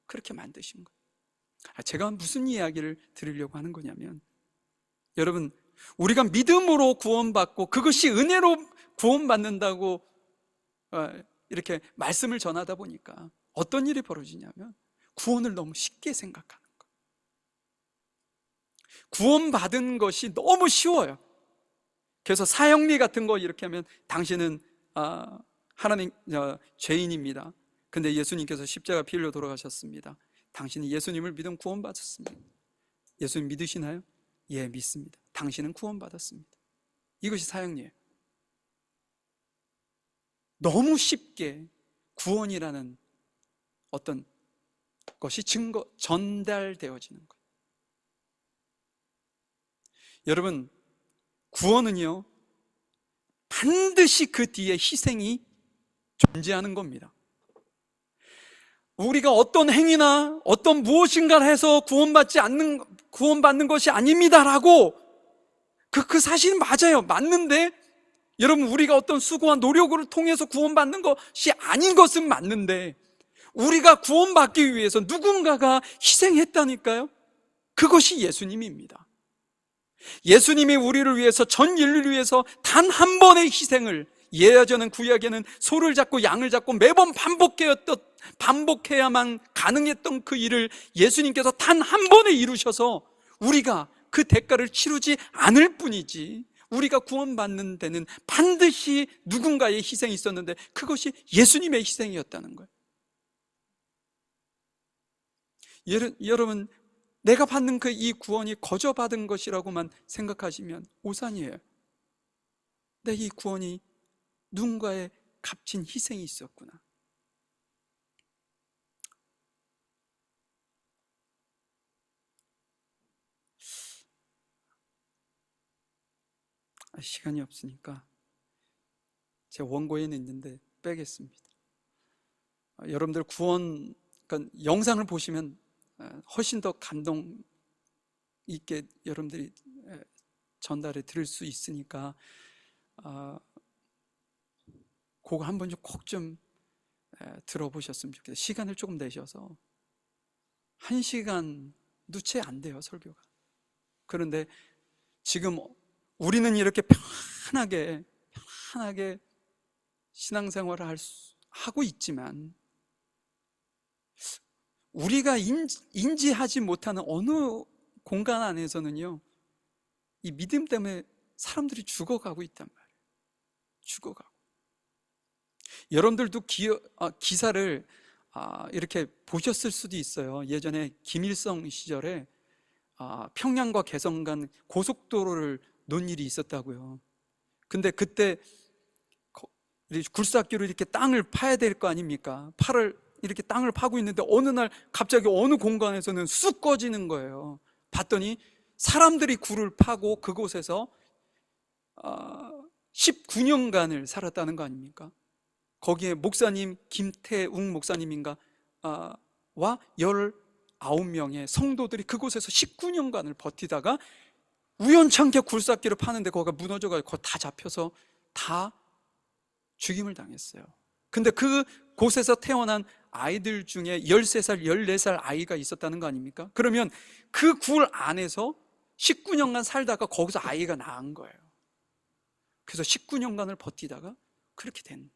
그렇게 만드신 거예요. 제가 무슨 이야기를 드리려고 하는 거냐면, 여러분, 우리가 믿음으로 구원받고 그것이 은혜로 구원받는다고 이렇게 말씀을 전하다 보니까 어떤 일이 벌어지냐면, 구원을 너무 쉽게 생각하는 거예요. 구원받은 것이 너무 쉬워요. 그래서 사형리 같은 거 이렇게 하면 당신은 하나님 죄인입니다. 근데 예수님께서 십자가 피 흘려 돌아가셨습니다. 당신이 예수님을 믿으면 구원받았습니다. 예수님 믿으시나요? 예, 믿습니다. 당신은 구원받았습니다. 이것이 사형리예요. 너무 쉽게 구원이라는 어떤 것이 전달되어지는 거예요. 여러분, 구원은요, 반드시 그 뒤에 희생이 존재하는 겁니다. 우리가 어떤 행위나 어떤 무엇인가를 해서 구원받는 것이 아닙니다라고 그 사실은 맞아요. 맞는데 여러분, 우리가 어떤 수고와 노력을 통해서 구원받는 것이 아닌 것은 맞는데 우리가 구원받기 위해서 누군가가 희생했다니까요. 그것이 예수님입니다. 예수님이 우리를 위해서, 전 인류를 위해서 단 한 번의 희생을, 예전엔 구약에는 소를 잡고 양을 잡고 매번 반복해야만 가능했던 그 일을 예수님께서 단 한 번에 이루셔서 우리가 그 대가를 치르지 않을 뿐이지, 우리가 구원받는 데는 반드시 누군가의 희생이 있었는데 그것이 예수님의 희생이었다는 거예요. 여러분, 내가 받는 이 구원이 거저 받은 것이라고만 생각하시면 오산이에요. 내 이 구원이 누군가의 값진 희생이 있었구나. 시간이 없으니까 제 원고에는 있는데 빼겠습니다. 여러분들 구원, 그러니까 영상을 보시면 훨씬 더 감동 있게 여러분들이 전달해 드릴 수 있으니까 그거 한번 꼭 좀 들어보셨으면 좋겠어요. 시간을 조금 내셔서. 1시간도 채 안 돼요, 설교가. 그런데 지금 우리는 이렇게 편하게 신앙생활을 하고 있지만 우리가 인지하지 못하는 어느 공간 안에서는요, 이 믿음 때문에 사람들이 죽어가고 있단 말이에요. 죽어가고. 여러분들도 기사를 이렇게 보셨을 수도 있어요. 예전에 김일성 시절에 평양과 개성 간 고속도로를 놓은 일이 있었다고요. 근데 그때 굴삭기로 이렇게 땅을 파야 될 거 아닙니까? 이렇게 땅을 파고 있는데 어느 날 갑자기 어느 공간에서는 쑥 꺼지는 거예요. 봤더니 사람들이 굴을 파고 그곳에서 19년간을 살았다는 거 아닙니까? 거기에 목사님, 김태웅 목사님인가 와 19명의 성도들이 그곳에서 19년간을 버티다가 우연찮게 굴삭기를 파는데 거기가 무너져가지고 거기 다 잡혀서 다 죽임을 당했어요. 근데 그곳에서 태어난 아이들 중에 13살, 14살 아이가 있었다는 거 아닙니까? 그러면 그 굴 안에서 19년간 살다가 거기서 아이가 낳은 거예요. 그래서 19년간을 버티다가 그렇게 된.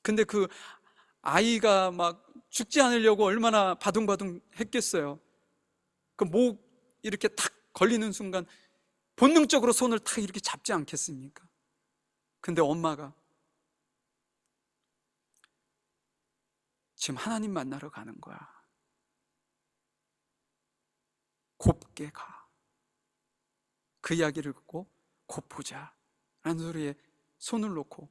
근데 그 아이가 막 죽지 않으려고 얼마나 바둥바둥 했겠어요. 그 목 이렇게 탁 걸리는 순간 본능적으로 손을 탁 이렇게 잡지 않겠습니까? 근데 엄마가 지금 하나님 만나러 가는 거야. 곱게 가. 그 이야기를 듣고 곧 보자 라는 소리에 손을 놓고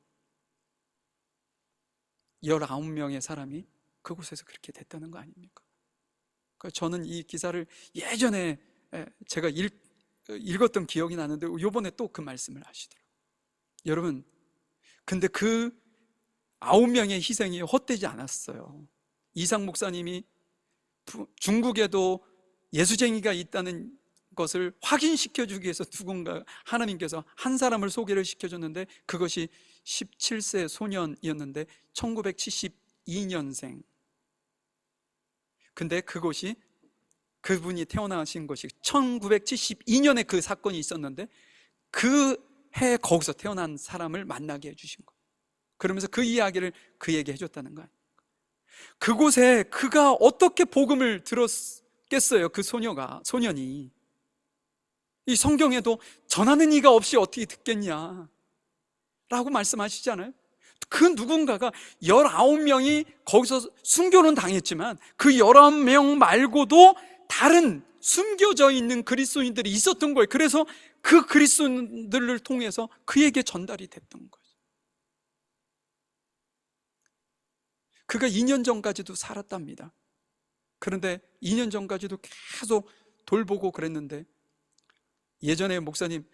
19명의 사람이 그곳에서 그렇게 됐다는 거 아닙니까? 그러니까 저는 이 기사를 예전에 제가 읽었던 기억이 나는데 이번에 또 그 말씀을 하시더라고요. 여러분, 근데 그 9명의 희생이 헛되지 않았어요. 이상 목사님이 중국에도 예수쟁이가 있다는 것을 확인시켜주기 위해서 누군가 하나님께서 한 사람을 소개를 시켜줬는데 그것이 17세 소년이었는데 1972년생. 근데 그분이 태어나신 것이 1972년에 그 사건이 있었는데 그 해 거기서 태어난 사람을 만나게 해주신 거예요. 그러면서 그 이야기를 그에게 해줬다는 거예요. 그곳에 그가 어떻게 복음을 들었겠어요? 그 소년이. 이 성경에도 전하는 이가 없이 어떻게 듣겠냐 라고 말씀하시잖아요. 그 누군가가 19명이 거기서 순교는 당했지만 그 19명 말고도 다른 숨겨져 있는 그리스도인들이 있었던 거예요. 그래서 그 그리스도인들을 통해서 그에게 전달이 됐던 거예요. 그가 2년 전까지도 살았답니다. 그런데 2년 전까지도 계속 돌보고 그랬는데, 예전에 목사님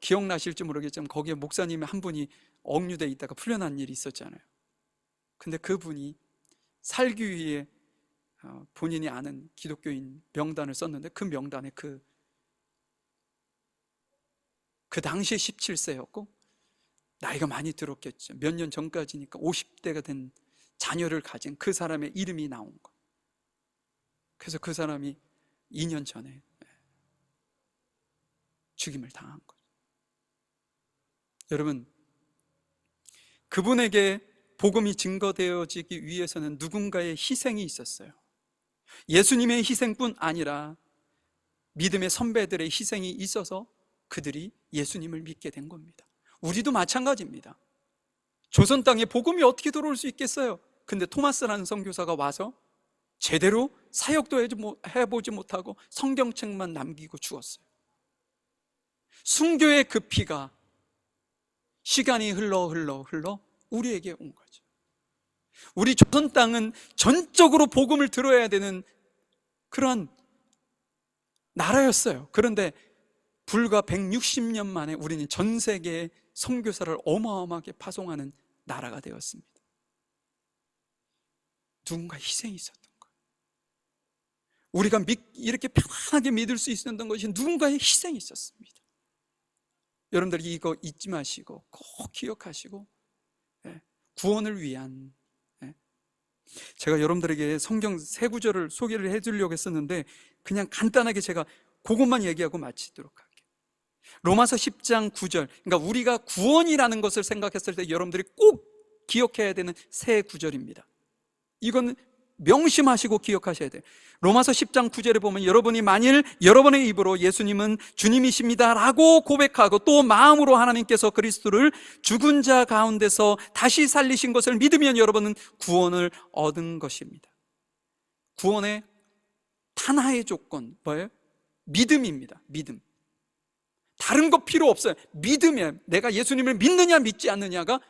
기억나실지 모르겠지만 거기에 목사님 한 분이 억류돼 있다가 풀려난 일이 있었잖아요. 근데 그분이 살기 위해 본인이 아는 기독교인 명단을 썼는데, 그 명단에 그 당시에 17세였고 나이가 많이 들었겠죠. 몇 년 전까지니까 50대가 된 자녀를 가진 그 사람의 이름이 나온 거예요. 그래서 그 사람이 2년 전에 죽임을 당한 거예요. 여러분, 그분에게 복음이 증거되어지기 위해서는 누군가의 희생이 있었어요. 예수님의 희생뿐 아니라 믿음의 선배들의 희생이 있어서 그들이 예수님을 믿게 된 겁니다. 우리도 마찬가지입니다. 조선 땅에 복음이 어떻게 들어올 수 있겠어요? 근데 토마스라는 선교사가 와서 제대로 사역도 해보지 못하고 성경책만 남기고 죽었어요. 순교의 그 피가 시간이 흘러 우리에게 온 거죠. 우리 조선 땅은 전적으로 복음을 들어야 되는 그런 나라였어요. 그런데 불과 160년 만에 우리는 전 세계에 선교사를 어마어마하게 파송하는 나라가 되었습니다. 누군가 희생이 있었던 거예요. 우리가 이렇게 편안하게 믿을 수 있었던 것이 누군가의 희생이 있었습니다. 여러분들이 이거 잊지 마시고 꼭 기억하시고, 구원을 위한, 제가 여러분들에게 성경 세 구절을 소개를 해드리려고 했었는데 그냥 간단하게 제가 그것만 얘기하고 마치도록 할게요. 로마서 10장 9절, 그러니까 우리가 구원이라는 것을 생각했을 때 여러분들이 꼭 기억해야 되는 세 구절입니다. 이건 명심하시고 기억하셔야 돼요. 로마서 10장 9절에 보면 여러분이 만일 여러분의 입으로 예수님은 주님이십니다 라고 고백하고 또 마음으로 하나님께서 그리스도를 죽은 자 가운데서 다시 살리신 것을 믿으면 여러분은 구원을 얻은 것입니다. 구원의 단 하나의 조건 뭐예요? 믿음입니다. 믿음. 다른 거 필요 없어요. 믿음이에요. 내가 예수님을 믿느냐 믿지 않느냐가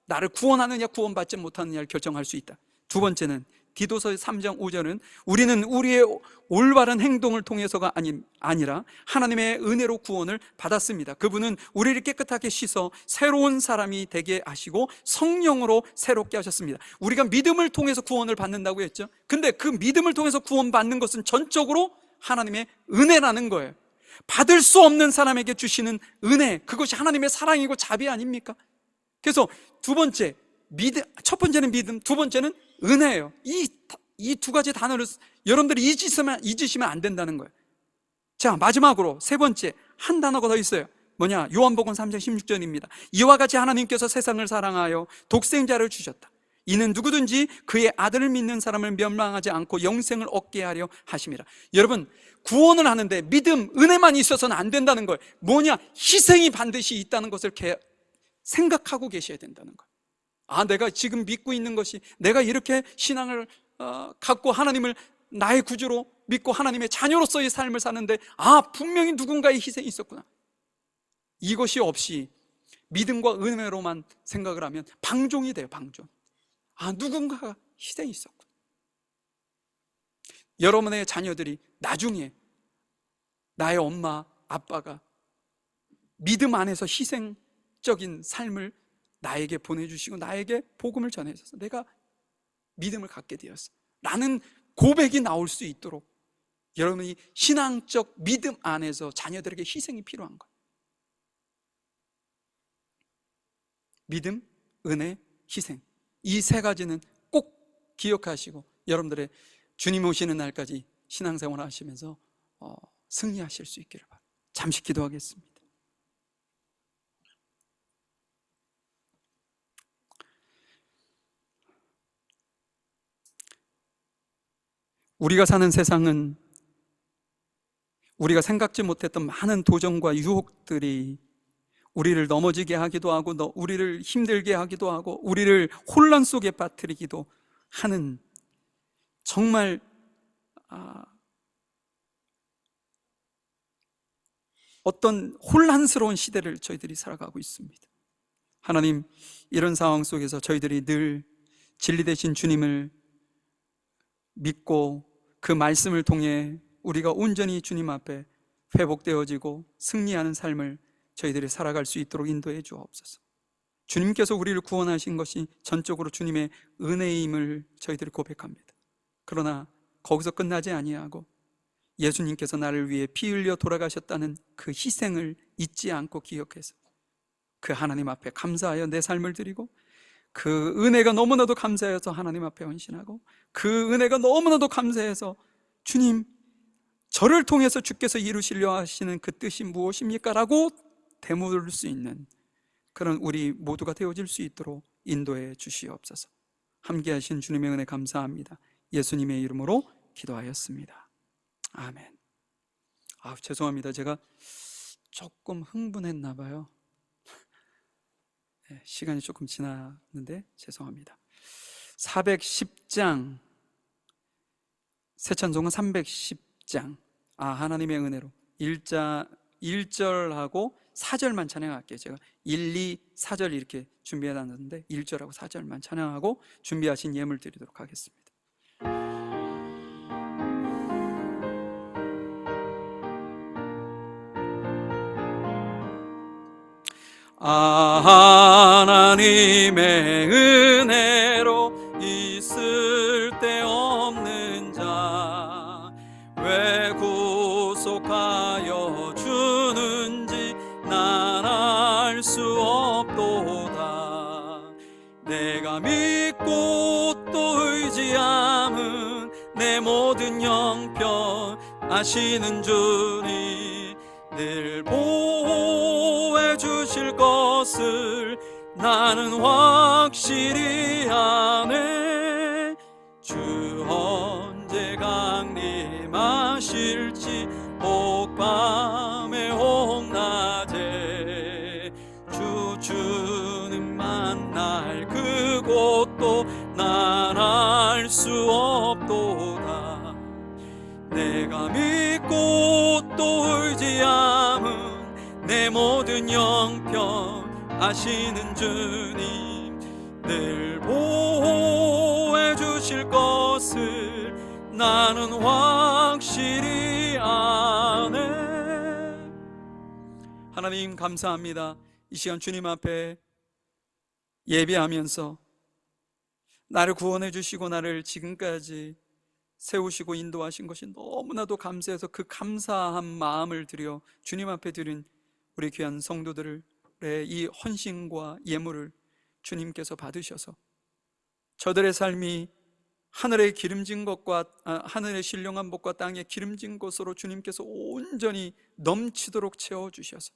나를 구원하느냐 구원받지 못하느냐를 결정할 수 있다. 두 번째는 디도서 3장 5절은 우리는 우리의 올바른 행동을 통해서가 아니라 하나님의 은혜로 구원을 받았습니다. 그분은 우리를 깨끗하게 씻어 새로운 사람이 되게 하시고 성령으로 새롭게 하셨습니다. 우리가 믿음을 통해서 구원을 받는다고 했죠. 근데 그 믿음을 통해서 구원받는 것은 전적으로 하나님의 은혜라는 거예요. 받을 수 없는 사람에게 주시는 은혜, 그것이 하나님의 사랑이고 자비 아닙니까? 그래서 두 번째, 첫 번째는 믿음, 두 번째는 은혜예요. 이 두 가지 단어를 여러분들이 잊으시면 안 된다는 거예요. 자, 마지막으로 세 번째, 한 단어가 더 있어요. 뭐냐? 요한복음 3장 16절입니다. 이와 같이 하나님께서 세상을 사랑하여 독생자를 주셨다. 이는 누구든지 그의 아들을 믿는 사람을 멸망하지 않고 영생을 얻게 하려 하심이라. 여러분, 구원을 하는데 믿음, 은혜만 있어서는 안 된다는 거예요. 뭐냐? 희생이 반드시 있다는 것을 생각하고 계셔야 된다는 거예요. 내가 지금 믿고 있는 것이, 내가 이렇게 신앙을 갖고 하나님을 나의 구주로 믿고 하나님의 자녀로서의 삶을 사는데 분명히 누군가의 희생이 있었구나. 이것이 없이 믿음과 은혜로만 생각을 하면 방종이 돼요. 방종. 누군가가 희생이 있었구나. 여러분의 자녀들이 나중에 나의 엄마, 아빠가 믿음 안에서 희생적인 삶을 나에게 보내주시고 나에게 복음을 전해줘서 내가 믿음을 갖게 되었어 라는 고백이 나올 수 있도록 여러분이 신앙적 믿음 안에서 자녀들에게 희생이 필요한 거예요. 믿음, 은혜, 희생, 이 세 가지는 꼭 기억하시고 여러분들의 주님 오시는 날까지 신앙생활 하시면서 승리하실 수 있기를 바랍니다. 잠시 기도하겠습니다. 우리가 사는 세상은 우리가 생각지 못했던 많은 도전과 유혹들이 우리를 넘어지게 하기도 하고 우리를 힘들게 하기도 하고 우리를 혼란 속에 빠뜨리기도 하는 정말 어떤 혼란스러운 시대를 저희들이 살아가고 있습니다. 하나님, 이런 상황 속에서 저희들이 늘 진리 되신 주님을 믿고 그 말씀을 통해 우리가 온전히 주님 앞에 회복되어지고 승리하는 삶을 저희들이 살아갈 수 있도록 인도해 주옵소서. 주님께서 우리를 구원하신 것이 전적으로 주님의 은혜임을 저희들이 고백합니다. 그러나 거기서 끝나지 아니하고 예수님께서 나를 위해 피 흘려 돌아가셨다는 그 희생을 잊지 않고 기억해서 그 하나님 앞에 감사하여 내 삶을 드리고, 그 은혜가 너무나도 감사해서 하나님 앞에 헌신하고, 그 은혜가 너무나도 감사해서 주님, 저를 통해서 주께서 이루시려 하시는 그 뜻이 무엇입니까? 라고 되물을 수 있는 그런 우리 모두가 되어질 수 있도록 인도해 주시옵소서. 함께 하신 주님의 은혜 감사합니다. 예수님의 이름으로 기도하였습니다. 아멘. 죄송합니다. 제가 조금 흥분했나 봐요. 시간이 조금 지났는데 죄송합니다. 410장, 새찬송은 310장, 하나님의 은혜로 1절하고 4절만 찬양할게요. 제가 1, 2, 4절 이렇게 준비해놨는데 1절하고 4절만 찬양하고 준비하신 예물 드리도록 하겠습니다. 하나님의 은혜로 있을 데 없는 자 왜 구속하여 주는지 난 알 수 없도다. 내가 믿고 또 의지함은 내 모든 형편 아시는 주님 늘 보호해 주실 것을 나는 확실히 아네. 주 언제 강림하실지 혹밤에 혹낮에 주는 만날 그곳도 난 알 수 없도다. 내가 믿고 또 의지함은 내 모든 형편 아시는 주님 늘 보호해 주실 것을 나는 확실히 아네. 하나님 감사합니다. 이 시간 주님 앞에 예배하면서 나를 구원해 주시고 나를 지금까지 세우시고 인도하신 것이 너무나도 감사해서 그 감사한 마음을 들여 주님 앞에 드린 우리 귀한 성도들의 이 헌신과 예물을 주님께서 받으셔서 저들의 삶이 하늘의 기름진 것과 하늘의 신령한 복과 땅의 기름진 것으로 주님께서 온전히 넘치도록 채워주셔서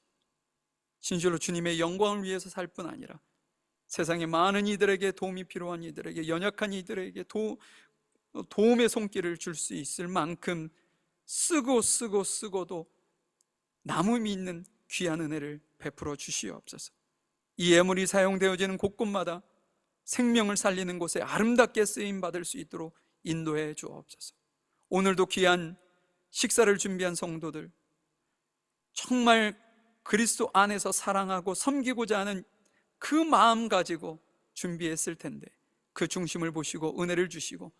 진실로 주님의 영광을 위해서 살 뿐 아니라 세상의 많은 이들에게 도움이 필요한 이들에게 연약한 이들에게 도움의 손길을 줄 수 있을 만큼 쓰고도 남음이 있는 귀한 은혜를 베풀어 주시옵소서. 이 예물이 사용되어지는 곳곳마다 생명을 살리는 곳에 아름답게 쓰임받을 수 있도록 인도해 주옵소서. 오늘도 귀한 식사를 준비한 성도들, 정말 그리스도 안에서 사랑하고 섬기고자 하는 그 마음 가지고 준비했을 텐데 그 중심을 보시고 은혜를 주시고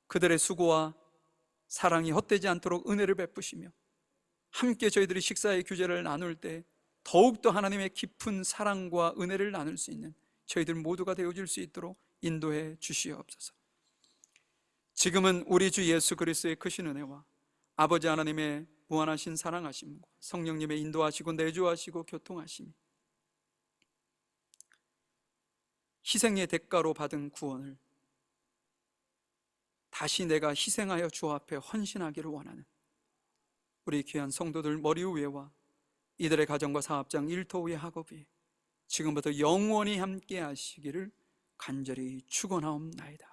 그들의 수고와 사랑이 헛되지 않도록 은혜를 베푸시며 함께 저희들이 식사의 규제를 나눌 때 더욱더 하나님의 깊은 사랑과 은혜를 나눌 수 있는 저희들 모두가 되어줄 수 있도록 인도해 주시옵소서. 지금은 우리 주 예수 그리스도의 크신 은혜와 아버지 하나님의 무한하신 사랑하심과 성령님의 인도하시고 내주하시고 교통하심이 희생의 대가로 받은 구원을 다시 내가 희생하여 주 앞에 헌신하기를 원하는 우리 귀한 성도들 머리 위에와 이들의 가정과 사업장 일터 위에 학업이 지금부터 영원히 함께 하시기를 간절히 축원하옵나이다.